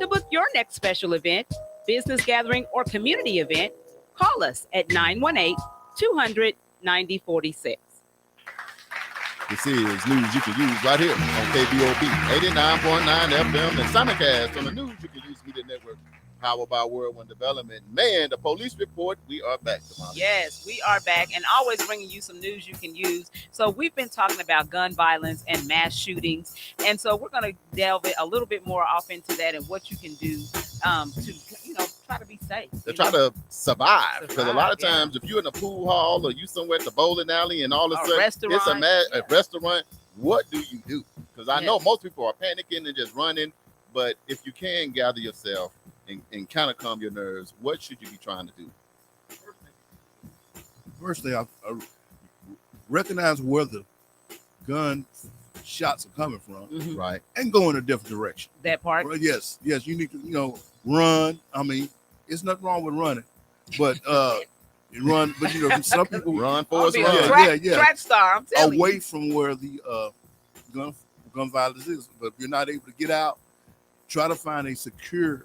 To book your next special event, business gathering, or community event, call us at 918-200-9046. This is News You Can Use right here on KBOB 89.9 FM and simulcast on the News You Can Use Media Network, powered by World One Development. Man, the police report, we are back, Damali. Yes, we are back and always bringing you some news you can use. So we've been talking about gun violence and mass shootings. And so we're going to delve a little bit more off into that and what you can do to, try to be safe. To try to survive. Because a lot of times, if you're in a pool hall or you somewhere at the bowling alley and all of a sudden it's a restaurant, what do you do? Because I know most people are panicking and just running. But if you can gather yourself and kind of calm your nerves, what should you be trying to do? First thing, I recognize where the gun shots are coming from, right, and go in a different direction. That part. Well, yes, you need to, run. I mean, it's nothing wrong with running, but run. But some people run for us. Track star. I'm telling away you. from where the gun violence is. But if you're not able to get out, try to find a secure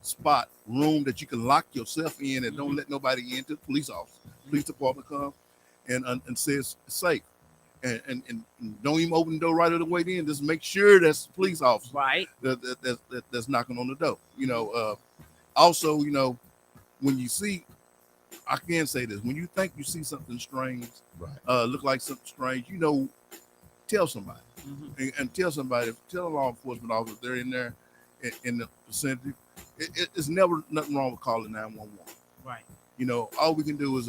spot, room that you can lock yourself in and don't let nobody into. Police department come and say it's safe, and don't even open the door right away. Then just make sure that's the police officer, right, that's knocking on the door. Also, when you see, I can say this, when you think you see something strange, look like something strange, tell somebody, and tell a law enforcement officer they're in there in the vicinity. It's never nothing wrong with calling 911. Right. All we can do is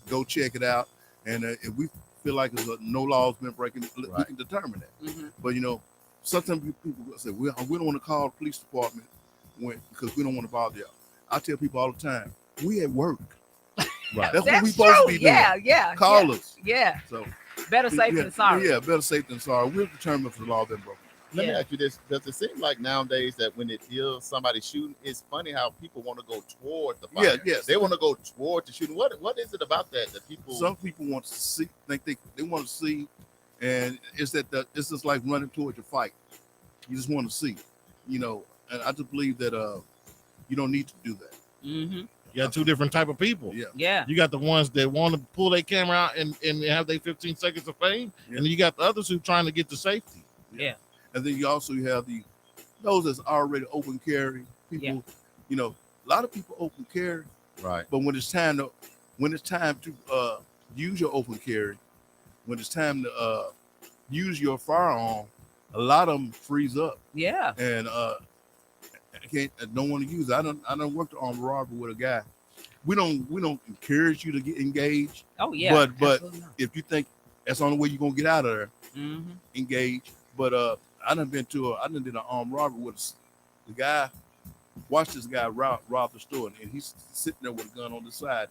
go check it out, and if we feel like there's no laws been breaking, we can determine that. But sometimes people say we don't want to call the police department because we don't want to bother y'all. I tell people all the time, we at work. Right. That's what we supposed to be doing. Yeah. Call us. Yeah. So better safe than sorry. Yeah, better safe than sorry. We'll determine if the law been broken. Let me ask you this. Does it seem like nowadays that when it is somebody shooting, it's funny how people want to go toward the fire? Yes. They want to go toward the shooting. What is it about that people... Some people want to see, think they want to see, and it's it's just like running towards your fight. You just want to see, and I just believe that you don't need to do that. You got two different type of people. Yeah. You got the ones that want to pull their camera out and have their 15 seconds of fame, and you got the others who trying to get to safety. Yeah. And then you also have those that's already open carry people. A lot of people open carry, right? But when it's time to use your open carry, when it's time to use your firearm, a lot of them freeze up. Yeah. And I don't want to use it. I done worked on robbery with a guy, we don't encourage you to get engaged. Oh yeah. But absolutely not. if you think that's the only way you're gonna get out of there, Mhm. engage. But I done did an armed robbery with the guy. Watch this guy rob the store, and he's sitting there with a gun on the side,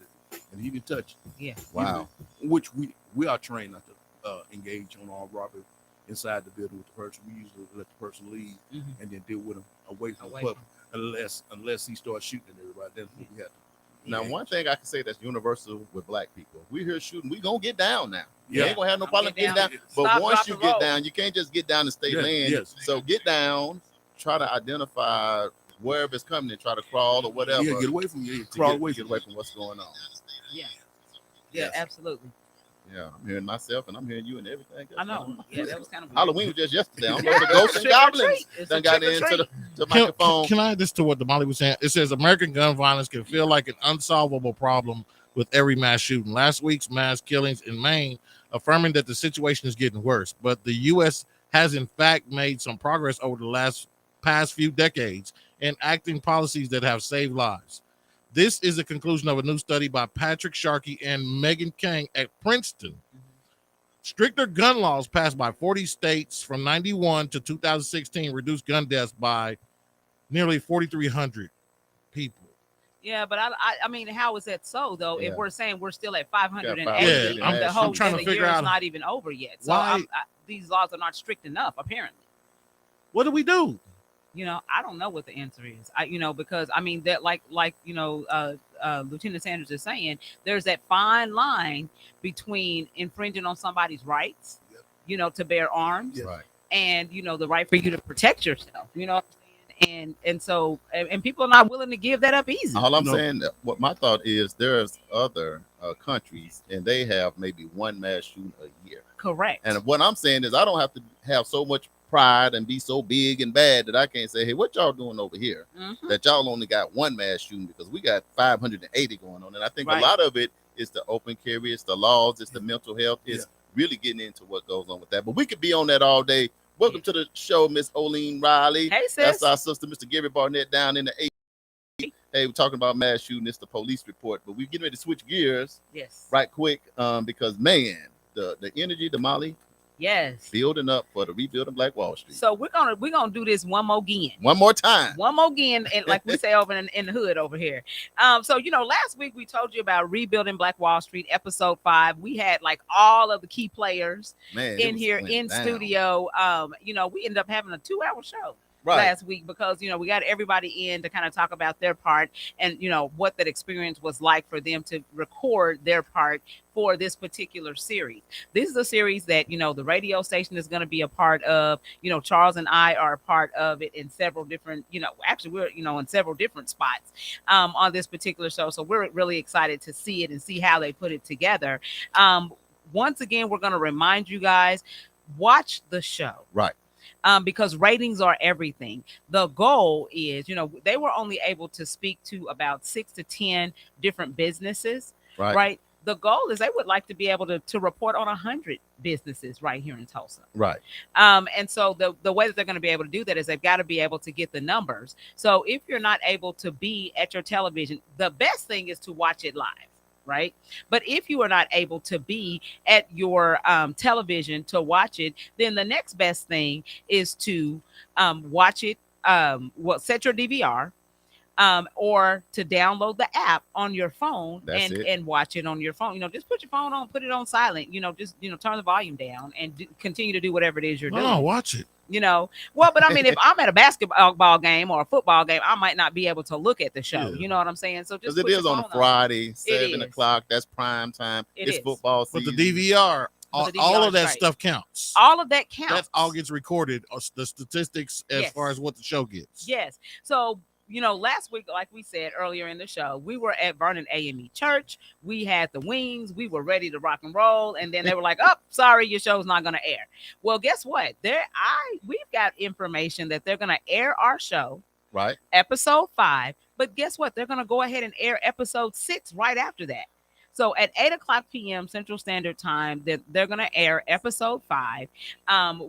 and he didn't touch it. Yeah. Wow. Which we are trained not to engage on armed robbery inside the building with the person. We usually let the person leave Mhm. and then deal with him away from Away the public, unless he starts shooting at everybody. That's what we have to. Now, engage. one thing I can say that's universal with black people, we here shooting, we gonna get down now. You Yeah. ain't gonna have no I'm problem getting getting down. down. But Stop, once drop, you and get roll. down, you can't just get down and stay Yeah, laying. yes. So get down, try to identify wherever it's coming and try to crawl or whatever. Yeah, get away from you. to Crawl get, away get from away from what's going on. Yeah. Yes. Absolutely. Yeah, I'm hearing myself and I'm hearing you and everything. else I know. going on. Yeah, that was kind of weird. Halloween was just yesterday. I don't know Yeah, if the ghosts and trick or goblins treat. It's done a got trick or into the treat. microphone. Can I add this to what Damali was saying? It says American gun violence can feel like an unsolvable problem with every mass shooting. Last week's mass killings in Maine affirming that the situation is getting worse, but the U.S. has in fact made some progress over the past few decades in acting policies that have saved lives. This is a conclusion of a new study by Patrick Sharkey and Megan Kang at Princeton. Stricter gun laws passed by 40 states from 91 to 2016 reduced gun deaths by nearly 4,300 people. Yeah, but I mean, how is that so though? Yeah. If we're saying we're still at 580, Yeah, and the I'm whole trying the to year figure is out not even over yet. So why- these laws are not strict enough, apparently. What do we do? I don't know what the answer is. Because I mean that like Lieutenant Sanders is saying, there's that fine line between infringing on somebody's rights, to bear arms, Yeah. Right. and the right for you to protect yourself. You know what I'm saying? And so people are not willing to give that up easy. All I'm No. saying, what my thought is, there's other countries and they have maybe one mass shooting a year. Correct. And what I'm saying is, I don't have to have so much pride and be so big and bad that I can't say, hey, what y'all doing over here? Mhm. That y'all only got one mass shooting, because we got 580 going on. And I think Right. a lot of it is the open carry, it's the laws, it's the mental health, it's really getting into what goes on with that. But we could be on that all day. Welcome to the show, Miss Oline Riley. Hey, sis. That's our sister, Mr. Gary Barnett, down in the 8. Hey, we're talking about mass shooting. It's the police report, but we're getting ready to switch gears Yes. right quick, because man, the energy, the Molly, Yes. building up for the rebuilding Black Wall Street. So we're gonna do this one more again. One more time. One more again, and like we say over in the hood over here. So last week we told you about rebuilding Black Wall Street, episode 5. We had like all of the key players Man, it in was here went in down. studio. We ended up having a 2-hour show Right. last week because we got everybody in to kind of talk about their part and what that experience was like for them to record their part for this particular series. This is a series that the radio station is going to be a part of. Charles and I are a part of it in several different, actually we're in several different spots on this particular show. So we're really excited to see it and see how they put it together. Once again, we're going to remind you guys, watch the show. Right. Because ratings are everything. The goal is, they were only able to speak to about 6 to 10 different businesses, right? The goal is they would like to be able to report on 100 businesses right here in Tulsa. Right. And so the way that they're going to be able to do that is they've got to be able to get the numbers. So if you're not able to be at your television, the best thing is to watch it live. Right. But if you are not able to be at your television to watch it, then the next best thing is to watch it. Set your DVR or to download the app on your phone and watch it on your phone. Just put your phone on, put it on silent, just turn the volume down and continue to do whatever it is you're doing. Oh, watch it. But I mean, if I'm at a basketball game or a football game, I might not be able to look at the show. Yeah. You know what I'm saying? So just Because it is on a Friday, 7 is. o'clock. That's prime time. It's is. football But season. the DVR, all of that right. stuff counts. All of that counts. That all gets recorded. The statistics as Yes. far as what the show gets. Yes. So, last week, like we said earlier in the show, we were at Vernon AME Church. We had the wings. We were ready to rock and roll. And then they were like, oh, sorry, your show's not going to air. Well, guess what? We've got information that they're going to air our show, Right. episode 5. But guess what? They're going to go ahead and air episode 6 right after that. So at 8:00 p.m. Central Standard Time, they're going to air episode 5,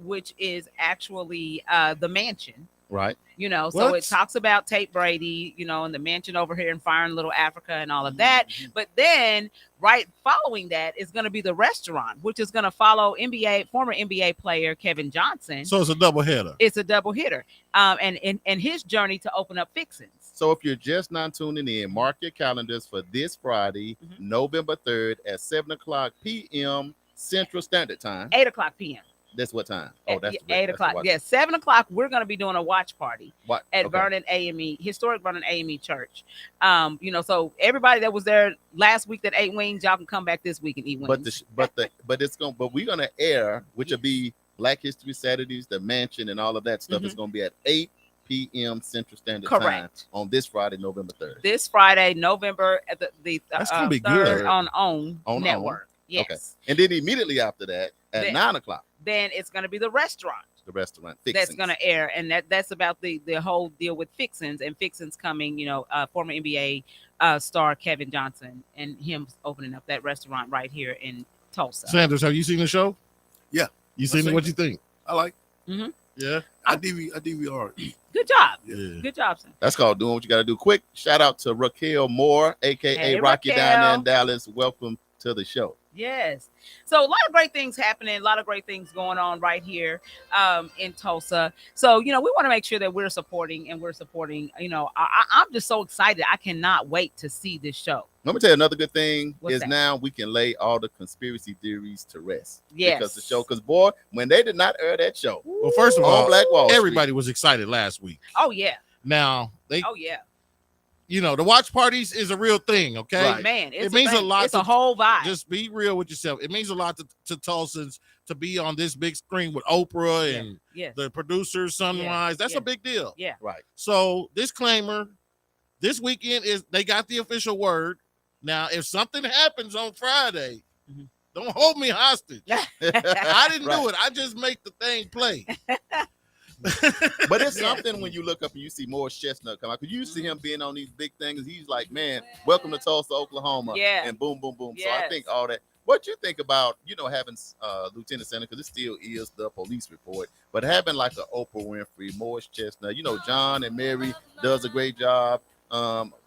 which is actually The Mansion. Right. You know, so What? it talks about Tate Brady, you know, and the mansion over here in Fire in Little Africa and all of that. But then right following that is going to be the restaurant, which is going to follow former NBA player Kevin Johnson. So it's a double header. It's a double hitter. And his journey to open up Fixins. So if you're just not tuning in, mark your calendars for this Friday, November 3rd at 7:00 p.m. Central Standard Time. 8:00 p.m. That's what time? Oh, that's 8:00. Yes, 7:00. We're going to be doing a watch party at Okay. Vernon AME, historic Vernon AME Church. You know, so everybody that was there last week that ate wings, y'all can come back this week and eat wings. But we're gonna air, which will be Black History Saturdays, the mansion, and all of that stuff is gonna be at 8 p.m. Central Standard Time on this Friday, November 3rd. This Friday, November at the That's gonna be 3rd good. on OWN On Network. Yes. Okay. And then immediately after that, at 9:00, Then it's going to be the restaurant. the restaurant That's Fixins. going to air, and that's about the whole deal with Fixins and Fixins coming. You know, former NBA star Kevin Johnson and him opening up that restaurant right here in Tulsa. Sanders, have you seen the show? Yeah. You seen it? seen What it. you think? I like. Yeah. I DVR. Good job. Yeah. Good job, son. That's called doing what you got to do. Quick shout out to Raquel Moore, aka Hey, Rocky down there Raquel. in Dallas. Welcome to the show. Yes. So a lot of great things happening, a lot of great things going on right here in Tulsa. So, you know, we want to make sure that we're supporting, you know, I'm just so excited. I cannot wait to see this show. Let me tell you another good thing What's is that? now we can lay all the conspiracy theories to rest. Yes. Because boy, when they did not air that show Well, first of on all, Black Wall Street, everybody was excited last week. Oh, yeah. Now Oh, yeah. you know, the watch parties is a real thing. Okay. Right. Man, it's It means a thing. lot It's to- a whole vibe. Just be real with yourself. It means a lot to Tulsans to be on this big screen with Oprah Yeah. and Yes. the producers, Sunrise. That's Yeah. a big deal. Yeah. right? So, disclaimer, this weekend is they got the official word. Now, if something happens on Friday, Mhm. don't hold me hostage. I didn't Right. do it. I just make the thing play. But it's Yeah. something when you look up and you see Morris Chestnut come out, because you see him being on these big things. He's like, man, welcome to Tulsa, Oklahoma. Yeah. And boom, boom, boom. So I Yes. think all that. What you think about, you know, having Lieutenant Senator, because it still is the police report, but having like a Oprah Winfrey, Morris Chestnut, you know, John and Mary does a great job.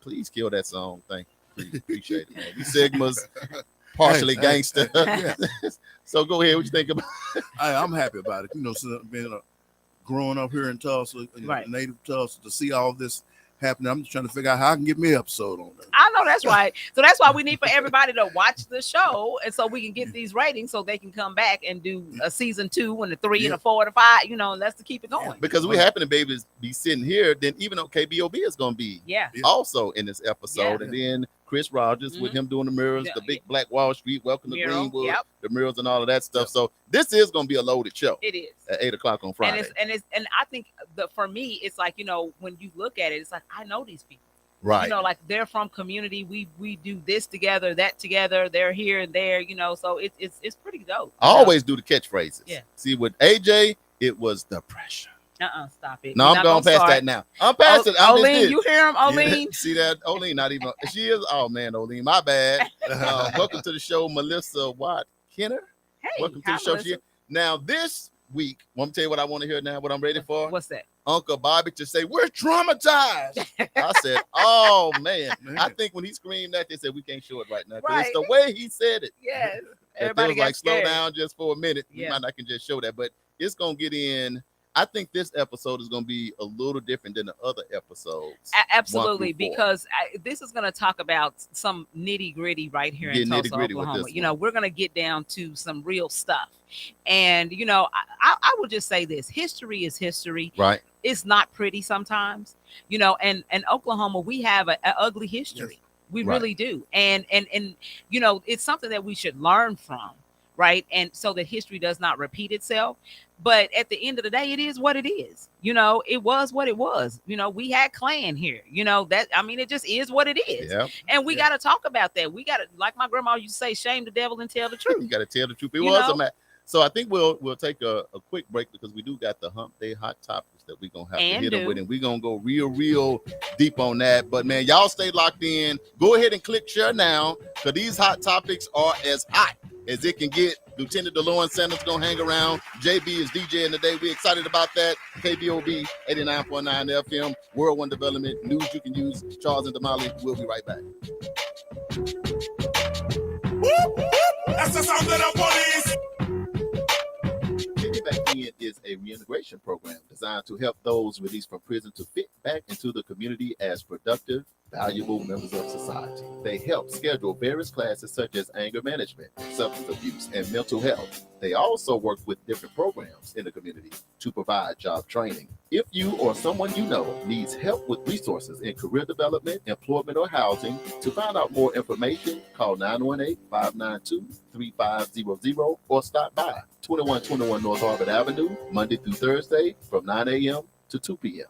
Please kill that song. Thank you. Please appreciate it, man. We Sigmas, partially Hey, gangster. yeah. So go ahead. What you think about? I'm happy about it. You know, so being growing up here in Tulsa, you know, Right. native Tulsa, to see all this happening. I'm just trying to figure out how I can get me an episode on that. I know that's right. So that's why we need for everybody to watch the show, and so we can get these ratings, so they can come back and do a season 2 and a 3 and a 4 and a 5. You know, and let's keep it going. Because we happen to be able to be sitting here, then even though KBOB is going to be Yeah. also in this episode, Yeah. and then Chris Rogers with him doing the murals, Yeah. the big Black Wall Street, welcome to Mural, Greenwood, yep. the murals and all of that stuff. So this is going to be a loaded show It is. at 8:00 on Friday. And I think for me, it's like, you know, when you look at it, it's like, I know these people. Right. You know, like they're from community. We do this together, that together. They're here and there. You know, so it's pretty dope. I always do the catchphrases. Yeah. See, with AJ, it was the pressure. Stop it. No, We're I'm not going gonna past start. that now. I'm past it. I just Oleen, did. you hear him, Oleen? See that? Oleen, not even. She is. Oh, man, Oleen, my bad. Welcome to the show, Melissa Watt Kenner. Hey, Welcome to hi, the show. Melissa. Now, this week, want me to tell you what I want to hear now, what I'm ready for? What's that? Uncle Bobby to say, we're traumatized. I said, oh, man. I think when he screamed that, they said, we can't show it right now. 'Cause Right. It's the way he said it. Yes. That Everybody feels like, got scared. slow down just for a minute. We Yeah. might not can just show that, but it's going to get in. I think this episode is going to be a little different than the other episodes. Absolutely, 1 through 4. because this is going to talk about some nitty gritty right here in Get Tulsa, nitty-gritty with Oklahoma. this You know, we're going to get down to some real stuff, and you know, I will just say this: history is history. Right. It's not pretty sometimes, you know. And Oklahoma, we have an ugly history. We Right. really do, and you know, it's something that we should learn from, right? And so that history does not repeat itself. But at the end of the day, it is what it is. You know, it was what it was. You know, we had Klan here. You know, that, I mean, it just is what it is. Yeah. And we got to talk about that. We got to, like my grandma used to say, shame the devil and tell the You truth. got to tell the truth. It You was know? a match. So I think we'll take a quick break because we do got the hump day hot topics that we're going to have And to hit them do. with. And we're going to go real deep on that. But, man, y'all stay locked in. Go ahead and click share now because these hot topics are as hot as it can get. Lieutenant DeLorean Sanders gonna hang around. JB is DJing today. We're excited about that. KBOB 89.9 FM, World One Development, news you can use. Charles and Damali. We'll be right back. That's the sound of the police. Getting Back In is a reintegration program designed to help those released from prison to fit back into the community as productive, valuable members of society. They help schedule various classes such as anger management, substance abuse, and mental health. They also work with different programs in the community to provide job training. If you or someone you know needs help with resources in career development, employment, or housing, to find out more information, call 918-592-3500 or stop by 2121 North Harvard Avenue, Monday through Thursday from 9 a.m. to 2 p.m.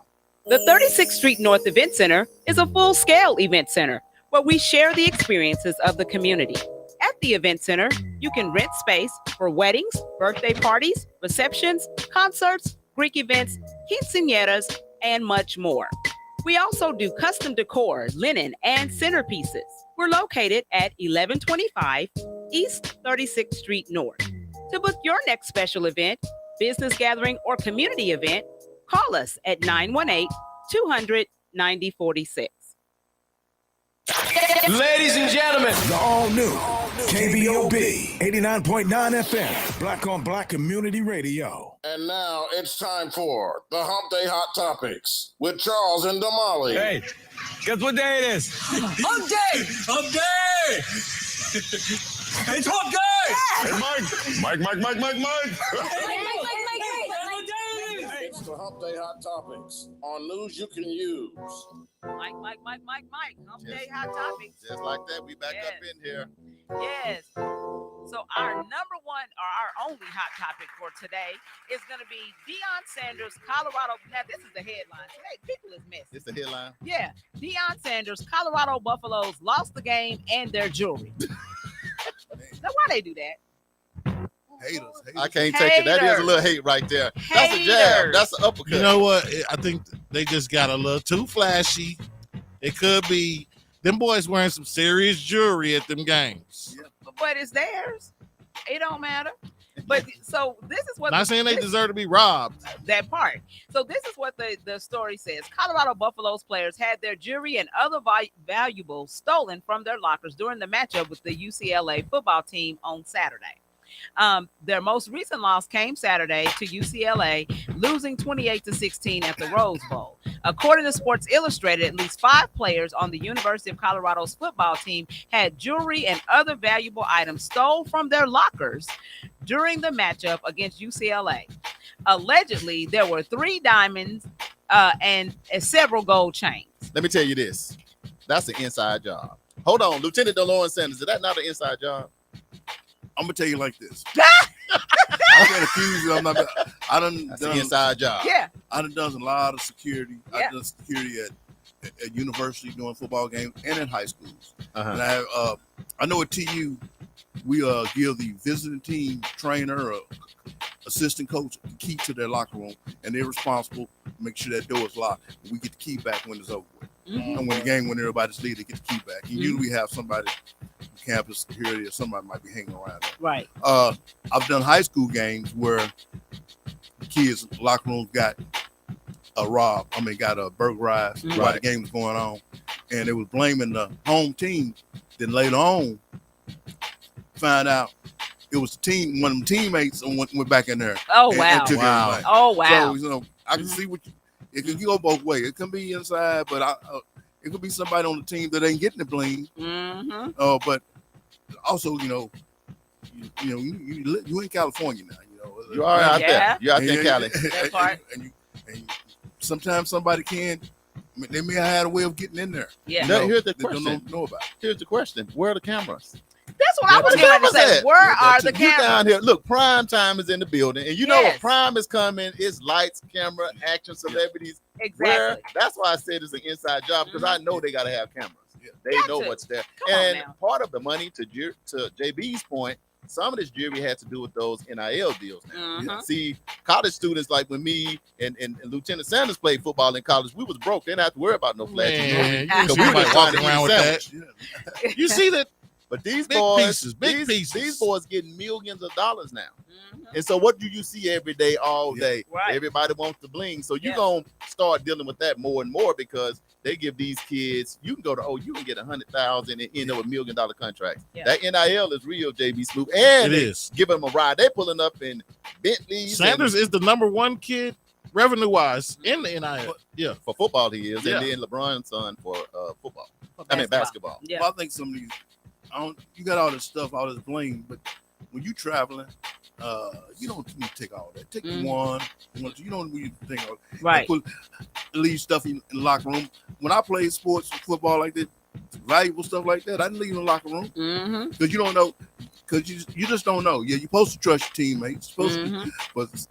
The 36th Street North Event Center is a full-scale event center where we share the experiences of the community. At the event center, you can rent space for weddings, birthday parties, receptions, concerts, Greek events, quinceañeras, and much more. We also do custom decor, linen, and centerpieces. We're located at 1125 East 36th Street North. To book your next special event, business gathering, or community event, call us at 918-200-9046. Ladies and gentlemen, The all new KBOB 89.9 FM, Black on Black Community Radio. And now it's time for the Hump Day Hot Topics with Charles and Damali. hey, guess what day it is? Hump day! Hump day! It's hump day! Hey, Mike. It's the Hump Day Hot Topics on News You Can Use. Mike. Hump Day Hot Topics. Just like that, we back up in here. Yes. So our number one or our only hot topic for today is going to be Deion Sanders, Colorado. Now, this is the headline. Today, people is missing. It's the headline. Yeah. Deion Sanders, Colorado Buffaloes lost the game and their jewelry. Now, why they do that? Haters. I can't take it. That is a Haters. little hate right there. That's a jab. Haters. That's an uppercut. You know what? I think they just got a little too flashy. It could be them boys wearing some serious jewelry at them games. But it's theirs. It don't matter. But so this is what Not saying they deserve to be robbed. that part. So this is what the story says. Colorado Buffaloes players had their jewelry and other valuables stolen from their lockers during the matchup with the UCLA football team on Saturday. Their most recent loss came Saturday to UCLA, losing 28-16 at the Rose Bowl. According to Sports Illustrated, at least 5 players on the University of Colorado's football team had jewelry and other valuable items stole from their lockers during the matchup against UCLA. Allegedly, there were 3 diamonds and several gold chains. Let me tell you this. That's an inside job. Hold on, Lieutenant DeLorean Sanders. Is that not an inside job? I'm gonna tell you like this. I can't accuse you. I done That's done an inside job. Yeah. I done a lot of security. Yeah. I've done security at university doing football games and in high schools. Uh-huh. And I know at TU we give the visiting team trainer or assistant coach the key to their locker room, and they're responsible to make sure that door is locked. We get the key back when it's over with. Mhm. And when everybody's leaving, they get the key back. And usually we have somebody from campus security or somebody might be hanging around there. Right. I've done high school games where the kids' locker rooms got burglarized while the game was going on, and they was blaming the home team. Then later on, find out it was the team. One of them teammates went back in there. Oh, and wow. took everything. Oh, wow. So I can see what it can go both ways. It can be inside, but it could be somebody on the team that ain't getting the blame. Mm-hmm. But also, you in California now. You are out Yeah. there. You out there, Cali. That part. And sometimes somebody they may have had a way of getting in there. Yeah. Now, here's the That they question. don't know about. Here's the question. Where are the cameras? That's what I was the going to cameras say. at? Where Yeah, are that the too. You cameras? down here. Look, prime time is in the building. And you know Yes. what prime is coming. It's lights, camera, action, celebrities. Exactly. Where that's why I said it's an inside job, because I know they gotta have cameras. Yeah. They Got know to. what's there. Come on And now. part of the money, to JB's point, some of this jewelry had to do with those NIL deals now. Mhm. See, college students like when me and Lieutenant Sanders played football in college, we was broke. They didn't have to worry about no flashy jewelry. Man, you Because see we somebody were trying walking to around eat with a that. sandwich. You see that But these Big boys, pieces, big pieces. These boys getting millions of dollars now. And so what do you see every day, all day? Right. Everybody wants to bling. So you're Yeah. going to start dealing with that more and more because they give these kids, you can go to, you can get 100,000 and end up with $1 million contracts. Yeah. That NIL is real, JB Smooth. And It they is. give them a ride. They pulling up in Bentleys. Sanders is the number one kid revenue-wise in the NIL. Yeah. For football, he is. Yeah. And then LeBron's son for football. For Basketball. Yeah. Well, I think some of these, you got all this stuff, all this bling, but when you traveling, you don't need to take all that. Take one. You don't need to think of Right. leave stuff in the locker room. When I played sports, football like that, valuable stuff like that, I didn't leave in the locker room because you don't know. Because you just don't know. Yeah, you're supposed to trust your teammates. You're supposed to, but just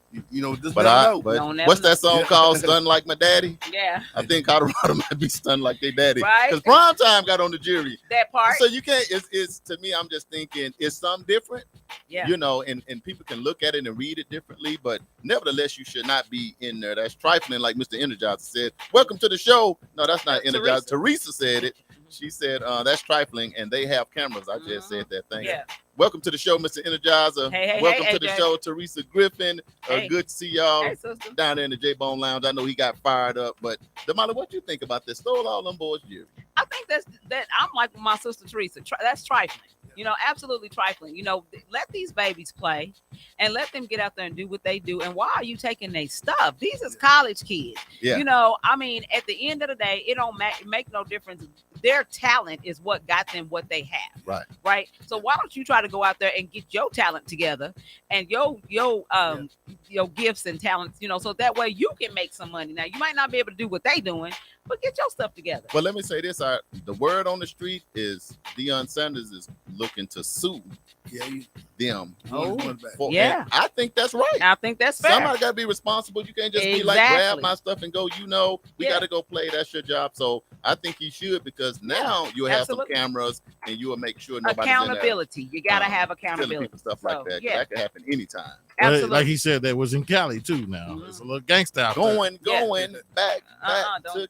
But, never know. but what's that song called? Stunned Like My Daddy? Yeah. I think Colorado might be stunned like their daddy. Right. Because Prime Time got on the jury. That part. So you can't, it's to me, I'm just thinking, it's something different. Yeah. You know, and people can look at it and read it differently, but nevertheless, you should not be in there. That's trifling, like Mr. Energizer said. Welcome to the show. No, that's not Energizer. Teresa said it. She said, that's trifling, and they have cameras. I just said that thing. Yeah. Welcome to the show, Mr. Energizer. Hey, Welcome hey, to the AJ. show, Teresa Griffin. Hey. Good to see y'all Hey, sister. down there in the J-Bone Lounge. I know he got fired up, but Damali, what you think about this? Stole all them boys' years. I think that I'm like my sister Teresa. That's trifling. You know, absolutely trifling. You know, let these babies play and let them get out there and do what they do. And why are you taking their stuff? These is college kids. Yeah. You know, I mean, at the end of the day, it don't make no difference. Their talent is what got them what they have. Right. Right. So why don't you try to go out there and get your talent together and your gifts and talents, you know, so that way you can make some money. Now you might not be able to do what they doing, but get your stuff together. But let me say this: the word on the street is Deion Sanders is looking to sue them. Yeah. And I think that's right. I think that's fair. Somebody got to be responsible. You can't just be like, grab my stuff and go. You know, we got to go play. That's your job. So I think he should, because now you'll have some cameras and you will make sure nobody's accountability. In there, You got to have accountability. People, stuff like that. Yeah. That can happen anytime. Absolutely. Like he said, that was in Cali too. Now it's a little gangsta out going back.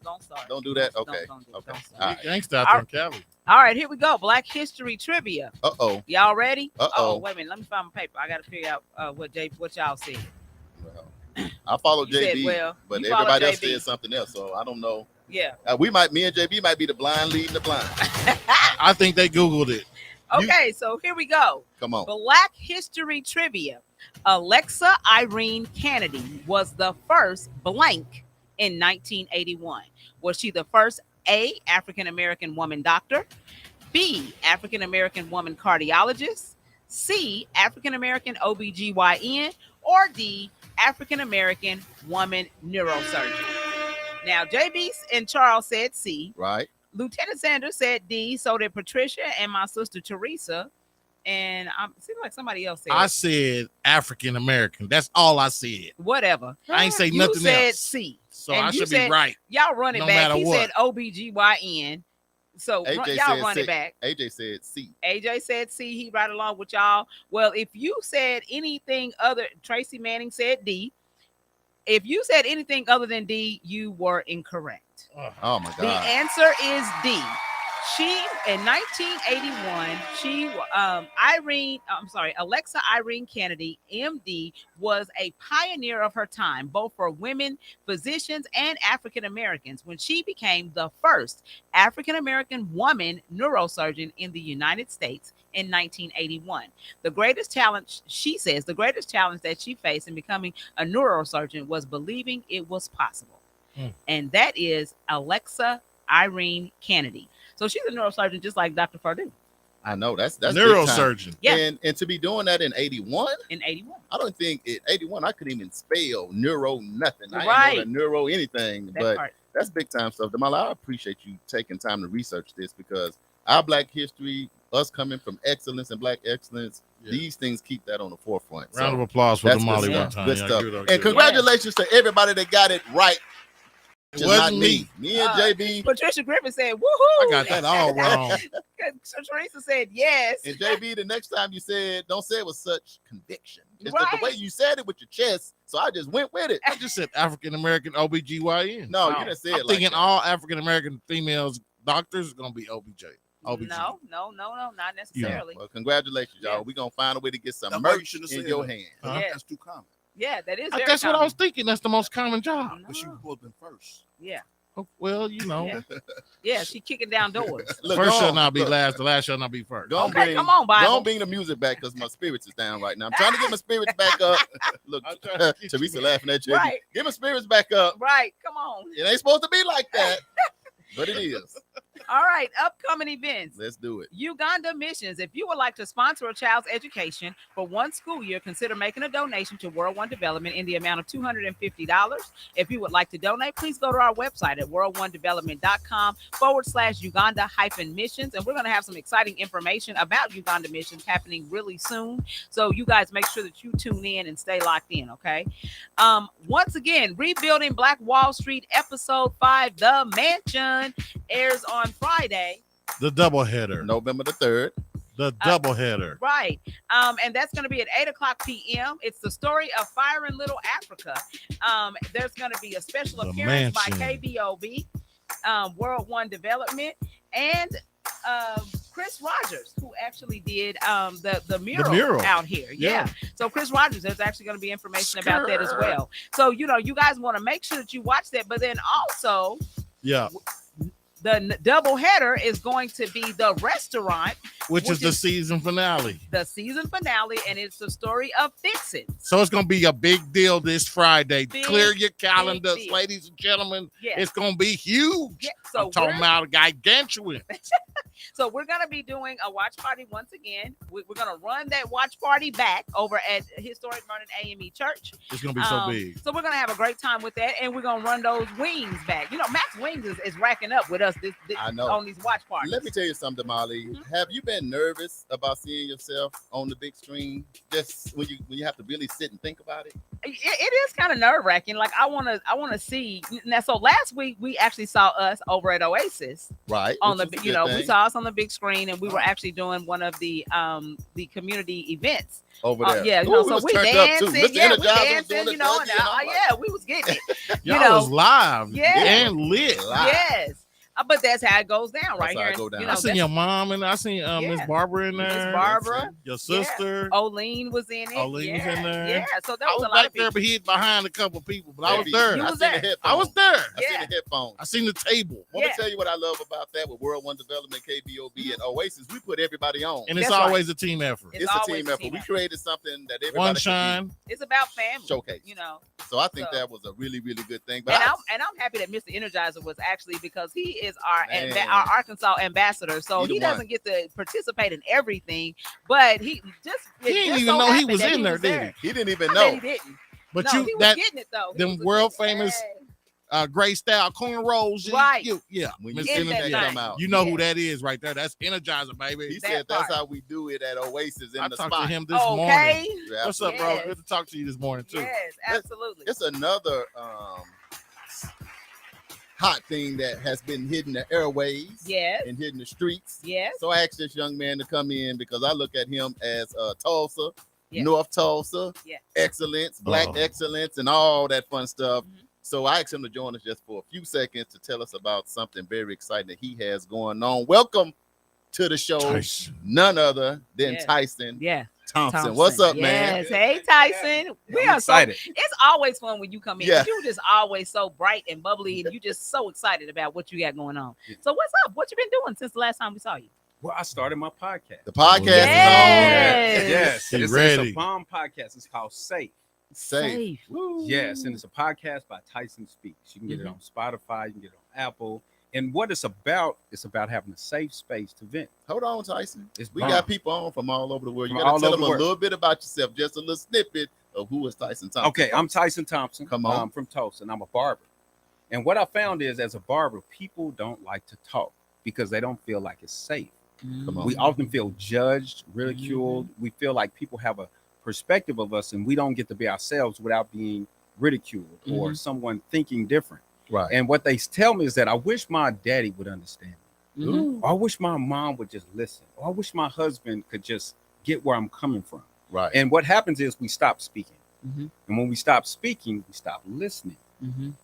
Don't start. Don't do that. Okay. Don't okay. All right. Gangsta out there in Cali. All right, here we go. Black History Trivia. Uh-oh. Y'all ready? Uh-oh. Wait a minute. Let me find my paper. I got to figure out what y'all said. Well, I follow JB, but everybody else said something else, so I don't know. Yeah. Me and JB might be the blind leading the blind. I think they Googled it. Okay, so here we go. Come on. Black History Trivia. Alexa Irene Kennedy was the first blank in 1981. Was she the first A, African-American woman doctor, B, African-American woman cardiologist, C, African-American OBGYN, or D, African-American woman neurosurgeon? Now, JB and Charles said C. Right. Lieutenant Sanders said D. So did Patricia and my sister Teresa. And it seems like somebody else said I said African American. That's all I said. whatever. I ain't say You nothing said else. C. So And I you should said- be right. Y'all run it No back. matter He what. said OBGYN. So AJ y'all said run C. it back. AJ said C. AJ said C. He right along with y'all. Well, if you said anything other, Tracy Manning said D. If you said anything other than D, you were incorrect. Oh my The God. answer is D. She in 1981, Alexa Irene Kennedy, MD, was a pioneer of her time, both for women physicians and African Americans, when she became the first African American woman neurosurgeon in the United States in 1981. The greatest challenge, she says, the greatest challenge that she faced in becoming a neurosurgeon was believing it was possible. And that is Alexa Irene Kennedy. So she's a neurosurgeon just like Dr. Purdue. I know that's big Neurosurgeon. time. Yeah. And to be doing that in 81, In 81. I don't think 81 I couldn't even spell neuro nothing. I Right. ain't know the neuro anything, That but part. that's big time stuff. Damala, I appreciate you taking time to research this, because our Black history, us coming from excellence and Black excellence, these things keep that on the forefront. Round of applause for that's Damali good one stuff. time. Good Yeah, stuff. good, And good. congratulations to everybody that got it right. It Just not wasn't me. Me and JB. Patricia Griffin said, woohoo. I got that all wrong. So Teresa said yes. And JB, the next time you said, don't say it with such conviction. It's Right. the way you said it with your chest. So I just went with it. I just said African American OBGYN. No, you didn't say I'm it like thinking that. all African American females doctors is gonna be OBJ. OBG. No, not necessarily. Well, congratulations, y'all. Yeah. We're gonna find a way to get some That's why you merch shouldn't have in said your that. hand. Huh? Yeah. That's too common. Yeah, that is very That's what I common. was thinking. That's the most common job. But she was supposed to be first. Yeah. Oh, well, Yeah. Yeah, she kicking down doors. Look, first go shall on. not be Look, last. The last shall not be first. Go on, Okay, bring, come on, Go Bible. on, bring the music back because my spirits is down right now. I'm trying to get my spirits back up. Look, I'm trying to get Teresa you. laughing at you. Right. Get my spirits back up. Right, come on. It ain't supposed to be like that, but it is. All right, upcoming events. Let's do it. Uganda Missions. If you would like to sponsor a child's education for one school year, consider making a donation to World One Development in the amount of $250. If you would like to donate, please go to our website at world1development.com/Uganda-missions. And we're going to have some exciting information about Uganda Missions happening really soon. So you guys make sure that you tune in and stay locked in, okay? Once again, Rebuilding Black Wall Street, episode 5, The Mansion, airs on Friday. The doubleheader. November the 3rd. The doubleheader. Right. And that's going to be at 8:00 p.m. It's the story of Fire in Little Africa. There's going to be a special The appearance by Mansion. KBOB, World One Development, and Chris Rogers, who actually did the mural out here. Yeah. So Chris Rogers, there's actually going to be information about that as well. So, you guys want to make sure that you watch that. But then also, Yeah. the double header is going to be the restaurant, Which is the season finale. the season finale, and it's the story of Fixin'. So it's gonna be a big deal this Friday. Big, Clear your calendars, deal. ladies and gentlemen. Yeah. It's gonna be huge. Yeah, so I'm talking we're- about a gargantuan. So we're going to be doing a watch party once again. We're going to run that watch party back over at Historic Vernon AME Church. It's gonna be so big. So we're going to have a great time with that, and we're going to run those wings back. Max Wings is racking up with us this I know. on these watch parties. Let me tell you something, Molly. Have you been nervous about seeing yourself on the big screen? Just when you have to really sit and think about it. It is kind of nerve wracking. Like I want to see now. So last week we actually saw us over at Oasis Right. on which the is a good we thing. saw us on the big screen, and we were actually doing one of the community events. over there. Yeah, Ooh, so was we turned up, dancing, too. Mr. yeah, we Energizer was dancing, doing the and doggy, and I'm like, yeah, we was getting it. Y'all was live Yeah. and lit. Live. Yes, but that's how it goes down right That's how here. it go down. You I know, seen your mom and I seen Miss Yeah. Barbara in Miss there. Barbara, Your sister. Oline was in it. Oline was in there. Yeah, so there I was was a lot back of there, people. but hid behind a couple people. But I was Baby, there. You I was seen there. the headphones. I was there. I seen Yeah. the headphones. I seen the table. Let me Yeah. tell you what I love about that with World One Development, KBOB, and Oasis. We put everybody on. And it's That's right. always a team effort. It's It's a always team a effort. team We effort. created something that everybody One could shine. It's about family. showcase. So I think So- that was a really, really good thing. But And I- I'm happy that Mr. Energizer was actually, because he is our Man. our Arkansas ambassador, so He the he one. doesn't get to participate in everything, but he just He didn't just even so know he happened was that in there, was did he? he didn't even I know. bet he didn't. But No, you he was that getting it though. He them was world getting it. famous gray style cornrows. Right. Yeah. When you Miss see In that that Energizer. come out, You know Yeah. who that is right there. That's Energizer, baby. he that said that's part. how we do it at Oasis in I the talked spot. to him this Okay. morning. Yeah, What's up, bro? Yes. Good to talk to you this morning too. Yes, absolutely. It's another hot thing that has been hitting the airways Yes. and hitting the streets. Yes. So I asked this young man to come in because I look at him as Tulsa, Yeah. North Tulsa, Yeah. excellence, black Oh. excellence, and all that fun stuff. Mhm. So I asked him to join us just for a few seconds to tell us about something very exciting that he has going on. Welcome to the show, Tyson. none other than Yeah. Tyson Yeah. Thompson. What's up, man? Yes. Hey, Tyson. We I'm are excited. so. It's always fun when you come in. Yeah. You just always so bright and bubbly, and you just so excited about what you got going on. So what's up? What you been doing since the last time we saw you? Well, I started my podcast. The podcast Yes. Yes, He it's ready. a bomb podcast. It's called Safe. is on. Safe. Yes, and it's a podcast by Tyson Speaks. You can get it on Spotify, you can get it on Apple. And what it's about having a safe space to vent. Hold on, Tyson. It's We bomb. got people on from all over the world. You From got all to tell over them the a world. little bit about yourself, just a little snippet of who is Tyson Thompson. Okay, I'm Tyson Thompson. Come on. I'm from Tulsa, and I'm a barber. And what I found is, as a barber, people don't like to talk because they don't feel like it's safe. Come on. We often feel judged, ridiculed. We feel like people have a perspective of us, and we don't get to be ourselves without being ridiculed or someone thinking different. Right. And what they tell me is that I wish my daddy would understand me. Mhm. Or I wish my mom would just listen. Or I wish my husband could just get where I'm coming from. Right. And what happens is we stop speaking. Mhm. And when we stop speaking, we stop listening.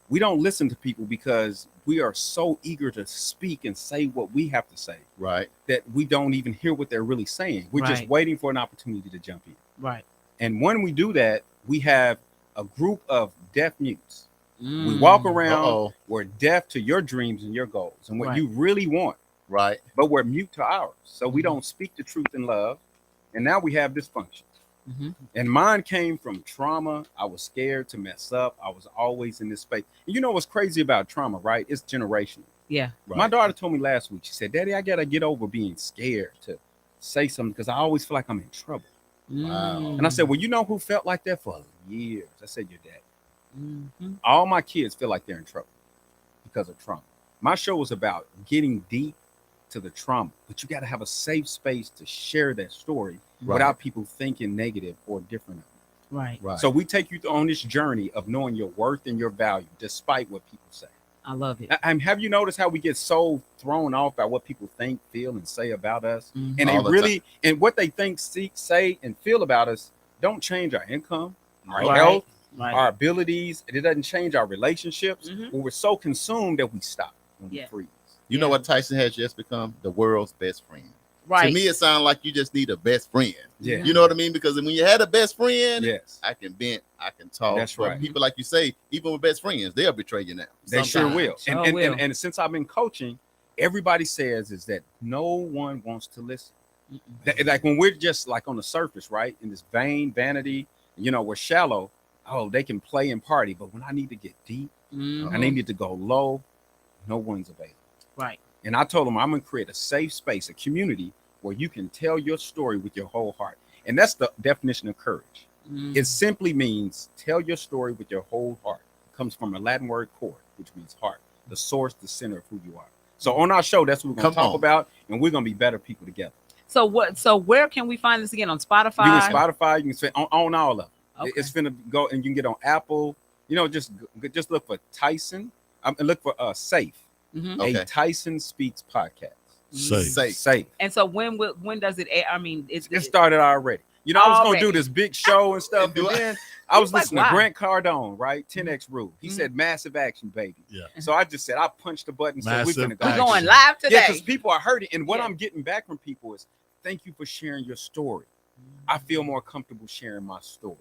We don't listen to people because we are so eager to speak and say what we have to say Right. that we don't even hear what they're really saying. We're just Right. waiting for an opportunity to jump in. Right. And when we do that, we have a group of deaf mutes. We walk around, Uh-oh. we're deaf to your dreams and your goals and what Right. you really want, Right. but we're mute to ours. So we don't speak the truth in love. And now we have dysfunction. And mine came from trauma. I was scared to mess up. I was always in this space. And you know what's crazy about trauma, right? It's generational. Yeah. Right. My daughter told me last week, she said, Daddy, I got to get over being scared to say something because I always feel like I'm in trouble. Wow. And I said, well, you know who felt like that for years? I said, your dad. All my kids feel like they're in trouble because of trauma. My show was about getting deep to the trauma, but you got to have a safe space to share that story without people thinking negative or different. Right. Right. So we take you on this journey of knowing your worth and your value, despite what people say. I love it. Have you noticed how we get so thrown off by what people think, feel, and say about us? And they All the really, and what they think, say, and feel about us don't change our income, our Right. health, Right. our abilities. And it doesn't change our relationships. When we're so consumed that we stop when we freeze. You know what Tyson has just become? The world's best friend. Right. To me, it sounds like you just need a best friend. Yeah. You know what I mean? Because when you had a best friend, Yes. I can vent, I can talk. That's But right. people, like you say, even with best friends, they'll betray you now. They sure will. Sure And, will. and since I've been coaching, everybody says is that no one wants to listen. Like when we're just like on the surface, right? In this vain vanity, we're shallow. Oh, they can play and party. But when I need to get deep, I need to go low, no one's available. Right. And I told them I'm going to create a safe space, a community where you can tell your story with your whole heart. And that's the definition of courage. It simply means tell your story with your whole heart. It comes from a Latin word cor, which means heart, the source, the center of who you are. So on our show, that's what we're going to talk about, and we're going to be better people together. So where can we find this again? On Spotify? You can Spotify, you can say on all of them. Okay. It's finna go, and you can get on Apple. Just look for Tyson. And look for Safe. A Tyson Speaks podcast. Safe. And so when does it air? I mean, It started already. I was going to do this big show and stuff. And then I was Like, listening wow. to Grant Cardone, right? 10X rule. He said massive action, baby. Yeah. So I just said, I punched the button. So we're Massive going to go. We're action. going live today. Yeah, because people are hurting. And what Yeah. I'm getting back from people is, thank you for sharing your story. I feel more comfortable sharing my story.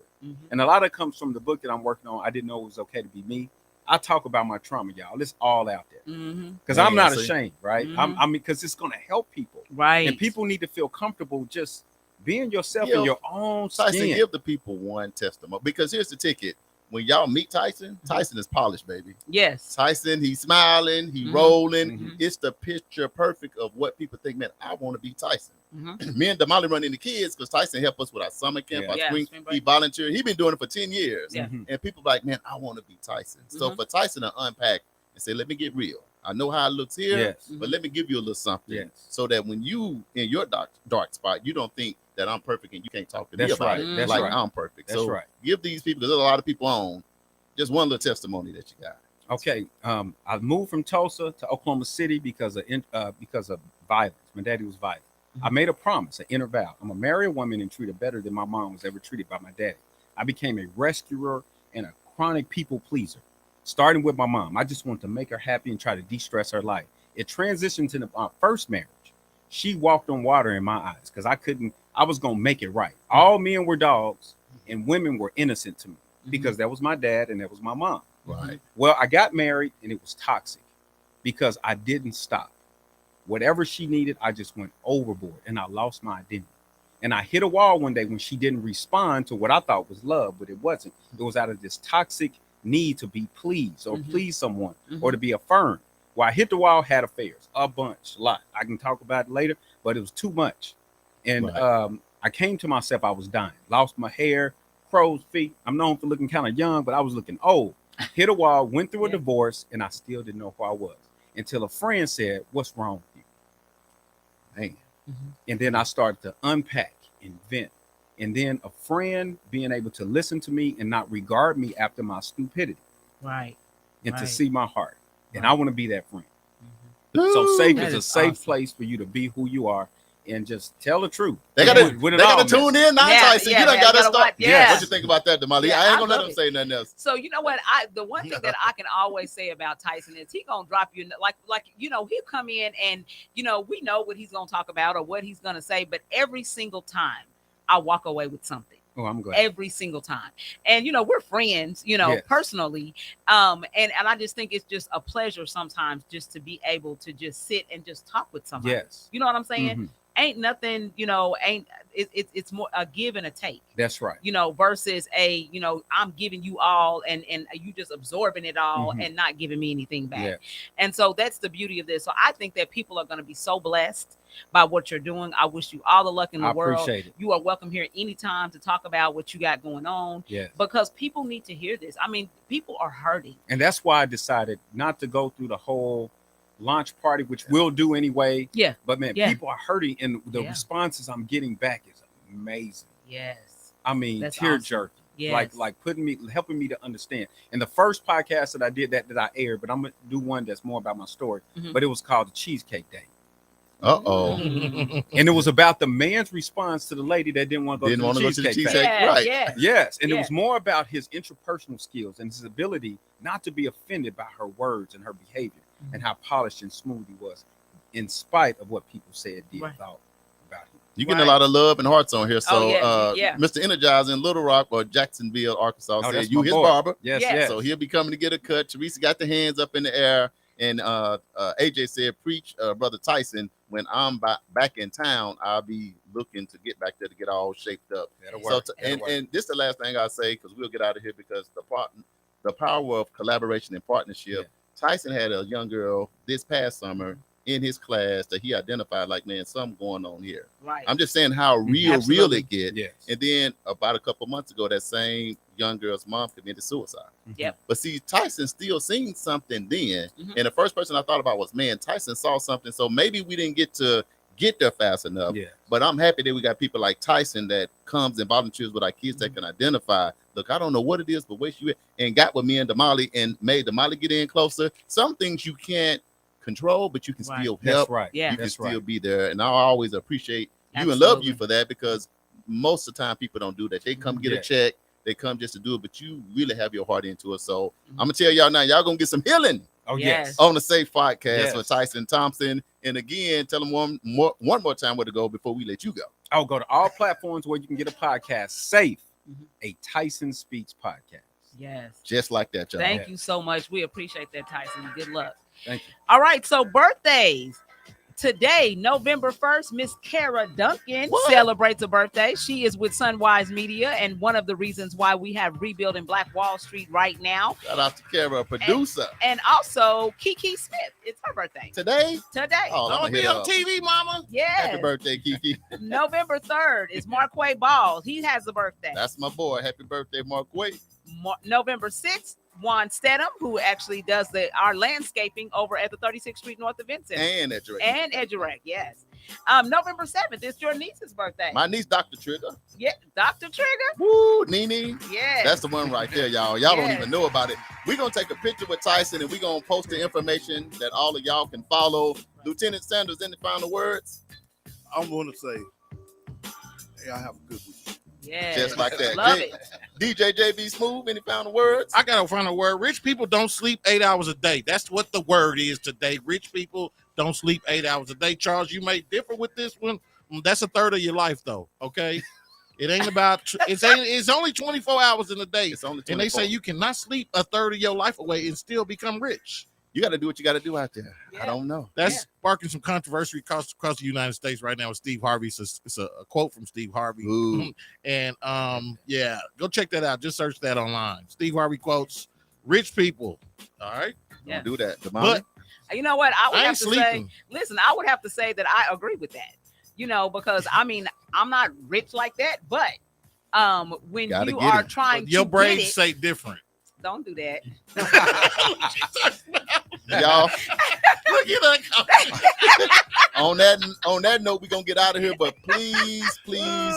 And a lot of it comes from the book that I'm working on. I didn't know it was okay to be me. I talk about my trauma, y'all. It's all out there. Because I'm not ashamed, right? Because it's going to help people. Right. And people need to feel comfortable just being yourself Yeah. in your own Tyson, skin. give the people one testimony. Because here's the ticket. When y'all meet Tyson, Tyson is polished, baby. Yes. Tyson, he's smiling, he rolling. It's the picture perfect of what people think, man, I want to be Tyson. Me and Damali run into kids because Tyson helped us with our summer camp, Yeah. our Yeah, spring. spring break. He volunteered. He's been doing it for 10 years. Yeah. And people like, man, I want to be Tyson. So for Tyson to unpack and say, let me get real. I know how it looks here, Yes. but let me give you a little something. Yes. So that when you in your dark spot, you don't think that I'm perfect and you can't talk to me That's about right. it. That's like right. I'm perfect. That's so right. give these people, because there's a lot of people on, just one little testimony that you got. Okay. I moved from Tulsa to Oklahoma City because of violence. My daddy was violent. I made a promise, an inner vow. I'm gonna marry a woman and treat her better than my mom was ever treated by my daddy. I became a rescuer and a chronic people pleaser, starting with my mom. I just wanted to make her happy and try to de-stress her life. It transitioned to my first marriage. She walked on water in my eyes because I was gonna make it right. All men were dogs and women were innocent to me because that was my dad and that was my mom. Right. Well, I got married and it was toxic because I didn't stop. Whatever she needed, I just went overboard and I lost my identity. And I hit a wall one day when she didn't respond to what I thought was love, but it wasn't. It was out of this toxic need to be pleased or please someone or to be affirmed. Well, I hit the wall, had affairs, a lot. I can talk about it later, but it was too much. And I came to myself, I was dying, lost my hair, crow's feet. I'm known for looking kind of young, but I was looking old. Hit a wall, went through a divorce, and I still didn't know who I was until a friend said, "What's wrong with you?" Man. And then I started to unpack and vent. And then a friend being able to listen to me and not regard me after my stupidity. Right. And to Right. see my heart. And I want to be that friend. So safe is That a is safe awesome. place for you to be who you are and just tell the truth. They gotta With tune in now, Yeah, Tyson. yeah, You done yeah, got us gotta stuck. watch- yeah. What you think about that, Damali? Yeah, I ain't I gonna let love him it. say nothing else. So you know what? The one thing that I can always say about Tyson is he gonna drop you like he'll come in and we know what he's gonna talk about or what he's gonna say, but every single time I walk away with something. Oh, I'm glad. Every single time. And we're friends, Yes. personally. And I just think it's just a pleasure sometimes just to be able to just sit and just talk with somebody. Yes. You know what I'm saying? Mhm. Ain't nothing, it's more a give and a take. That's right. Versus I'm giving you all and you just absorbing it all Mhm. and not giving me anything back. Yeah. And so that's the beauty of this. So I think that people are going to be so blessed by what you're doing. I wish you all the luck in the I world. appreciate it. You are welcome here anytime to talk about what you got going on Yes. because people need to hear this. I mean, people are hurting. And that's why I decided not to go through the whole launch party, which we'll do anyway. Yeah. But man, Yeah. people are hurting, and the Yeah. responses I'm getting back is amazing. Yes. I mean, That's tear awesome. jerking. Yes. Like helping me to understand. And the first podcast that I did that I aired, but I'm gonna do one that's more about my story. Mhm. But it was called the Cheesecake Day. Uh-oh. And it was about the man's response to the lady that didn't want to go Didn't to want the to go to the Cheesecake cheesecake. Factory. Yeah, Right. yeah. Yes, and it Yeah. was more about his interpersonal skills and his ability not to be offended by her words and her behavior and how polished and smooth he was, in spite of what people said, did, Right. thought about him. You getting a Right. lot of love and hearts on here. So yeah. Mr. Energize in Little Rock or Jacksonville, Arkansas Oh, said that's you my his boy. barber. Yes, Yes. yes. So he'll be coming to get a cut. Teresa got the hands up in the air. And AJ said, preach, Brother Tyson, when I'm back in town, I'll be looking to get back there to get all shaped up. That'll So work. and this is the last thing I'll say because we'll get out of here because the power of collaboration and partnership. Yeah. Tyson had a young girl this past summer in his class that he identified like, man, something going on here. Right. I'm just saying how real Absolutely. it get. Yes. And then about a couple months ago, that same young girl's mom committed suicide. Yep. But see, Tyson still seen something then. Mhm. And the first person I thought about was, man, Tyson saw something. So maybe we didn't get to get there fast enough. Yeah. But I'm happy that we got people like Tyson that comes and volunteers with our kids that can identify, look, I don't know what it is, but where you at, and got with me and Damali and made Damali get in closer. Some things you can't control, but you can Right. still That's help. right. Yeah. You can That's still right. be there. And I always appreciate you and love you for that because most of the time people don't do that. They come get a Yeah. check. They come just to do it, but you really have your heart into it. So I'm gonna tell y'all now, y'all gonna get some healing Oh, Yes. yes. on the Safe Podcast Yes. with Tyson Thompson. And again, tell them one more time where to go before we let you go. I'll go to all platforms where you can get a podcast. Safe, Mhm. a Tyson Speaks podcast. Yes. Just like that, y'all. Thank you so much. We appreciate that, Tyson. Good luck. Thank you. All right. So birthdays. Today, November 1st, Miss Kara Duncan celebrates a birthday. She is with Sunwise Media and one of the reasons why we have Rebuilding Black Wall Street right now. Shout out to Kara, producer. And also Kiki Smith. It's her birthday Today? today. Oh, I'm Don't gonna be hit on up. TV, mama. Yes. Happy birthday, Kiki. November 3rd is Marquay Balls. He has a birthday. That's my boy. Happy birthday, Mark Wade. November 6th, Juan Stedham, who actually does our landscaping over at the 36th Street North Event Center. And that direct. And Edurek, yes. November 7th is your niece's birthday. My niece, Dr. Trigger. Yeah, Dr. Trigger. Woo, Nene. Yes. That's the one right there, y'all. Y'all don't Yes. even know about it. We're going to take a picture with Tyson and we're going to post the information that all of y'all can follow. Lieutenant Sanders, any final words? I'm going to say, hey, I have a good week. Yes. Just like that. Love it. DJ JB Smooth, any final words? I gotta find a word. Rich people don't sleep 8 hours a day. That's what the word is today. Rich people don't sleep 8 hours a day. Charles, you may differ with this one. That's a third of your life, though. Okay, it ain't about. It's only 24 hours in a day, It's only 24. and they say you cannot sleep a third of your life away and still become rich. You got to do what you got to do out there. Yeah. I don't know. That's sparking some controversy across the United States right now with Steve Harvey. It's a quote from Steve Harvey. Ooh. And yeah, go check that out. Just search that online. Steve Harvey quotes rich people. All right. Yeah. Don't do that. Damali? But You know what? I would I have ain't to sleeping. say, listen, I would have to say that I agree with that. Because I mean, I'm not rich like that, but when Gotta you get are it. trying your to braids get it, say different. don't do that. Y'all, Look at that. on that note, we're going to get out of here. But please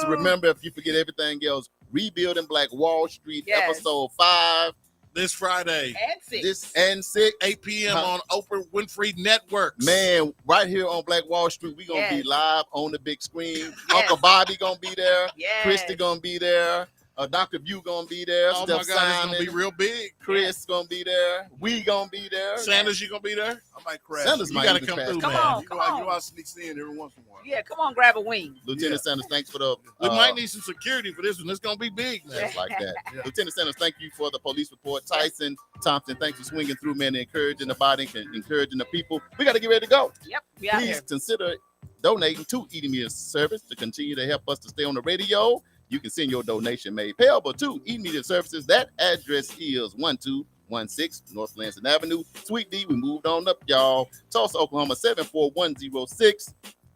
remember, if you forget everything else, Rebuilding Black Wall Street, Yes. episode 5. this Friday, And 6. This and 6. 8 p.m. on Oprah Winfrey Networks. Man, right here on Black Wall Street, we gonna be Yes. live on the big screen. Yes. Uncle Bobby gonna be there. Yes. Christy gonna be there. Dr. View gonna be there. Oh Steph my God, Simon, it's gonna be real big. Chris gonna be there. We gonna be there. Sanders, you gonna be there? I might crash. Sanders You might gotta even come crash. through, Come man. on. You know, I sneaks in every once in a while. Yeah, come on, grab a wing. Lieutenant Yeah. Sanders, thanks for the. We might need some security for this one. It's gonna be big, man. Just like that. Yeah. Lieutenant Sanders, thank you for the police report. Tyson Thompson, thanks for swinging through, man, encouraging the body, encouraging the people. We got to get ready to go. Yep, we out Please here. consider donating to Eating Media Service to continue to help us to stay on the radio. You can send your donation made payable to Eating Media Services. That address is 1216 North Lansing Avenue, Suite D. We moved on up, y'all. Tulsa, Oklahoma 74106.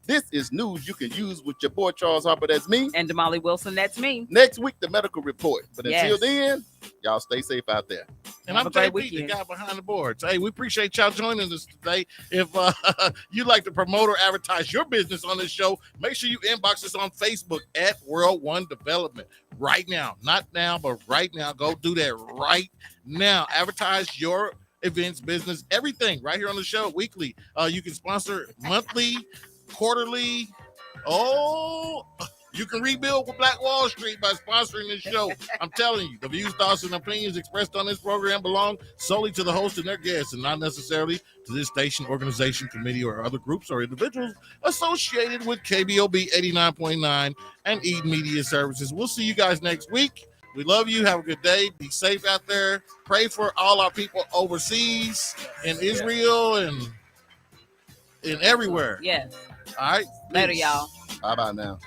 This is news you can use with your boy Charles Harper. That's me. And Damali Wilson, that's me. Next week, the medical report. But until Yes. then, y'all stay safe out there. And Have I'm a great JP, the weekend. guy behind the boards. Hey, we appreciate y'all joining us today. If you'd like to promote or advertise your business on this show, make sure you inbox us on Facebook at World One Development right now. Not now, but right now. Go do that right now. Advertise your events, business, everything right here on the show weekly. You can sponsor monthly, quarterly. You can rebuild with Black Wall Street by sponsoring this show. I'm telling you, the views, thoughts, and opinions expressed on this program belong solely to the host and their guests, and not necessarily to this station, organization, committee, or other groups or individuals associated with KBOB 89.9 and Eden Media Services. We'll see you guys next week. We love you. Have a good day. Be safe out there. Pray for all our people overseas, in Israel, and everywhere. Yes. All right. Later, Peace. y'all. Bye-bye now.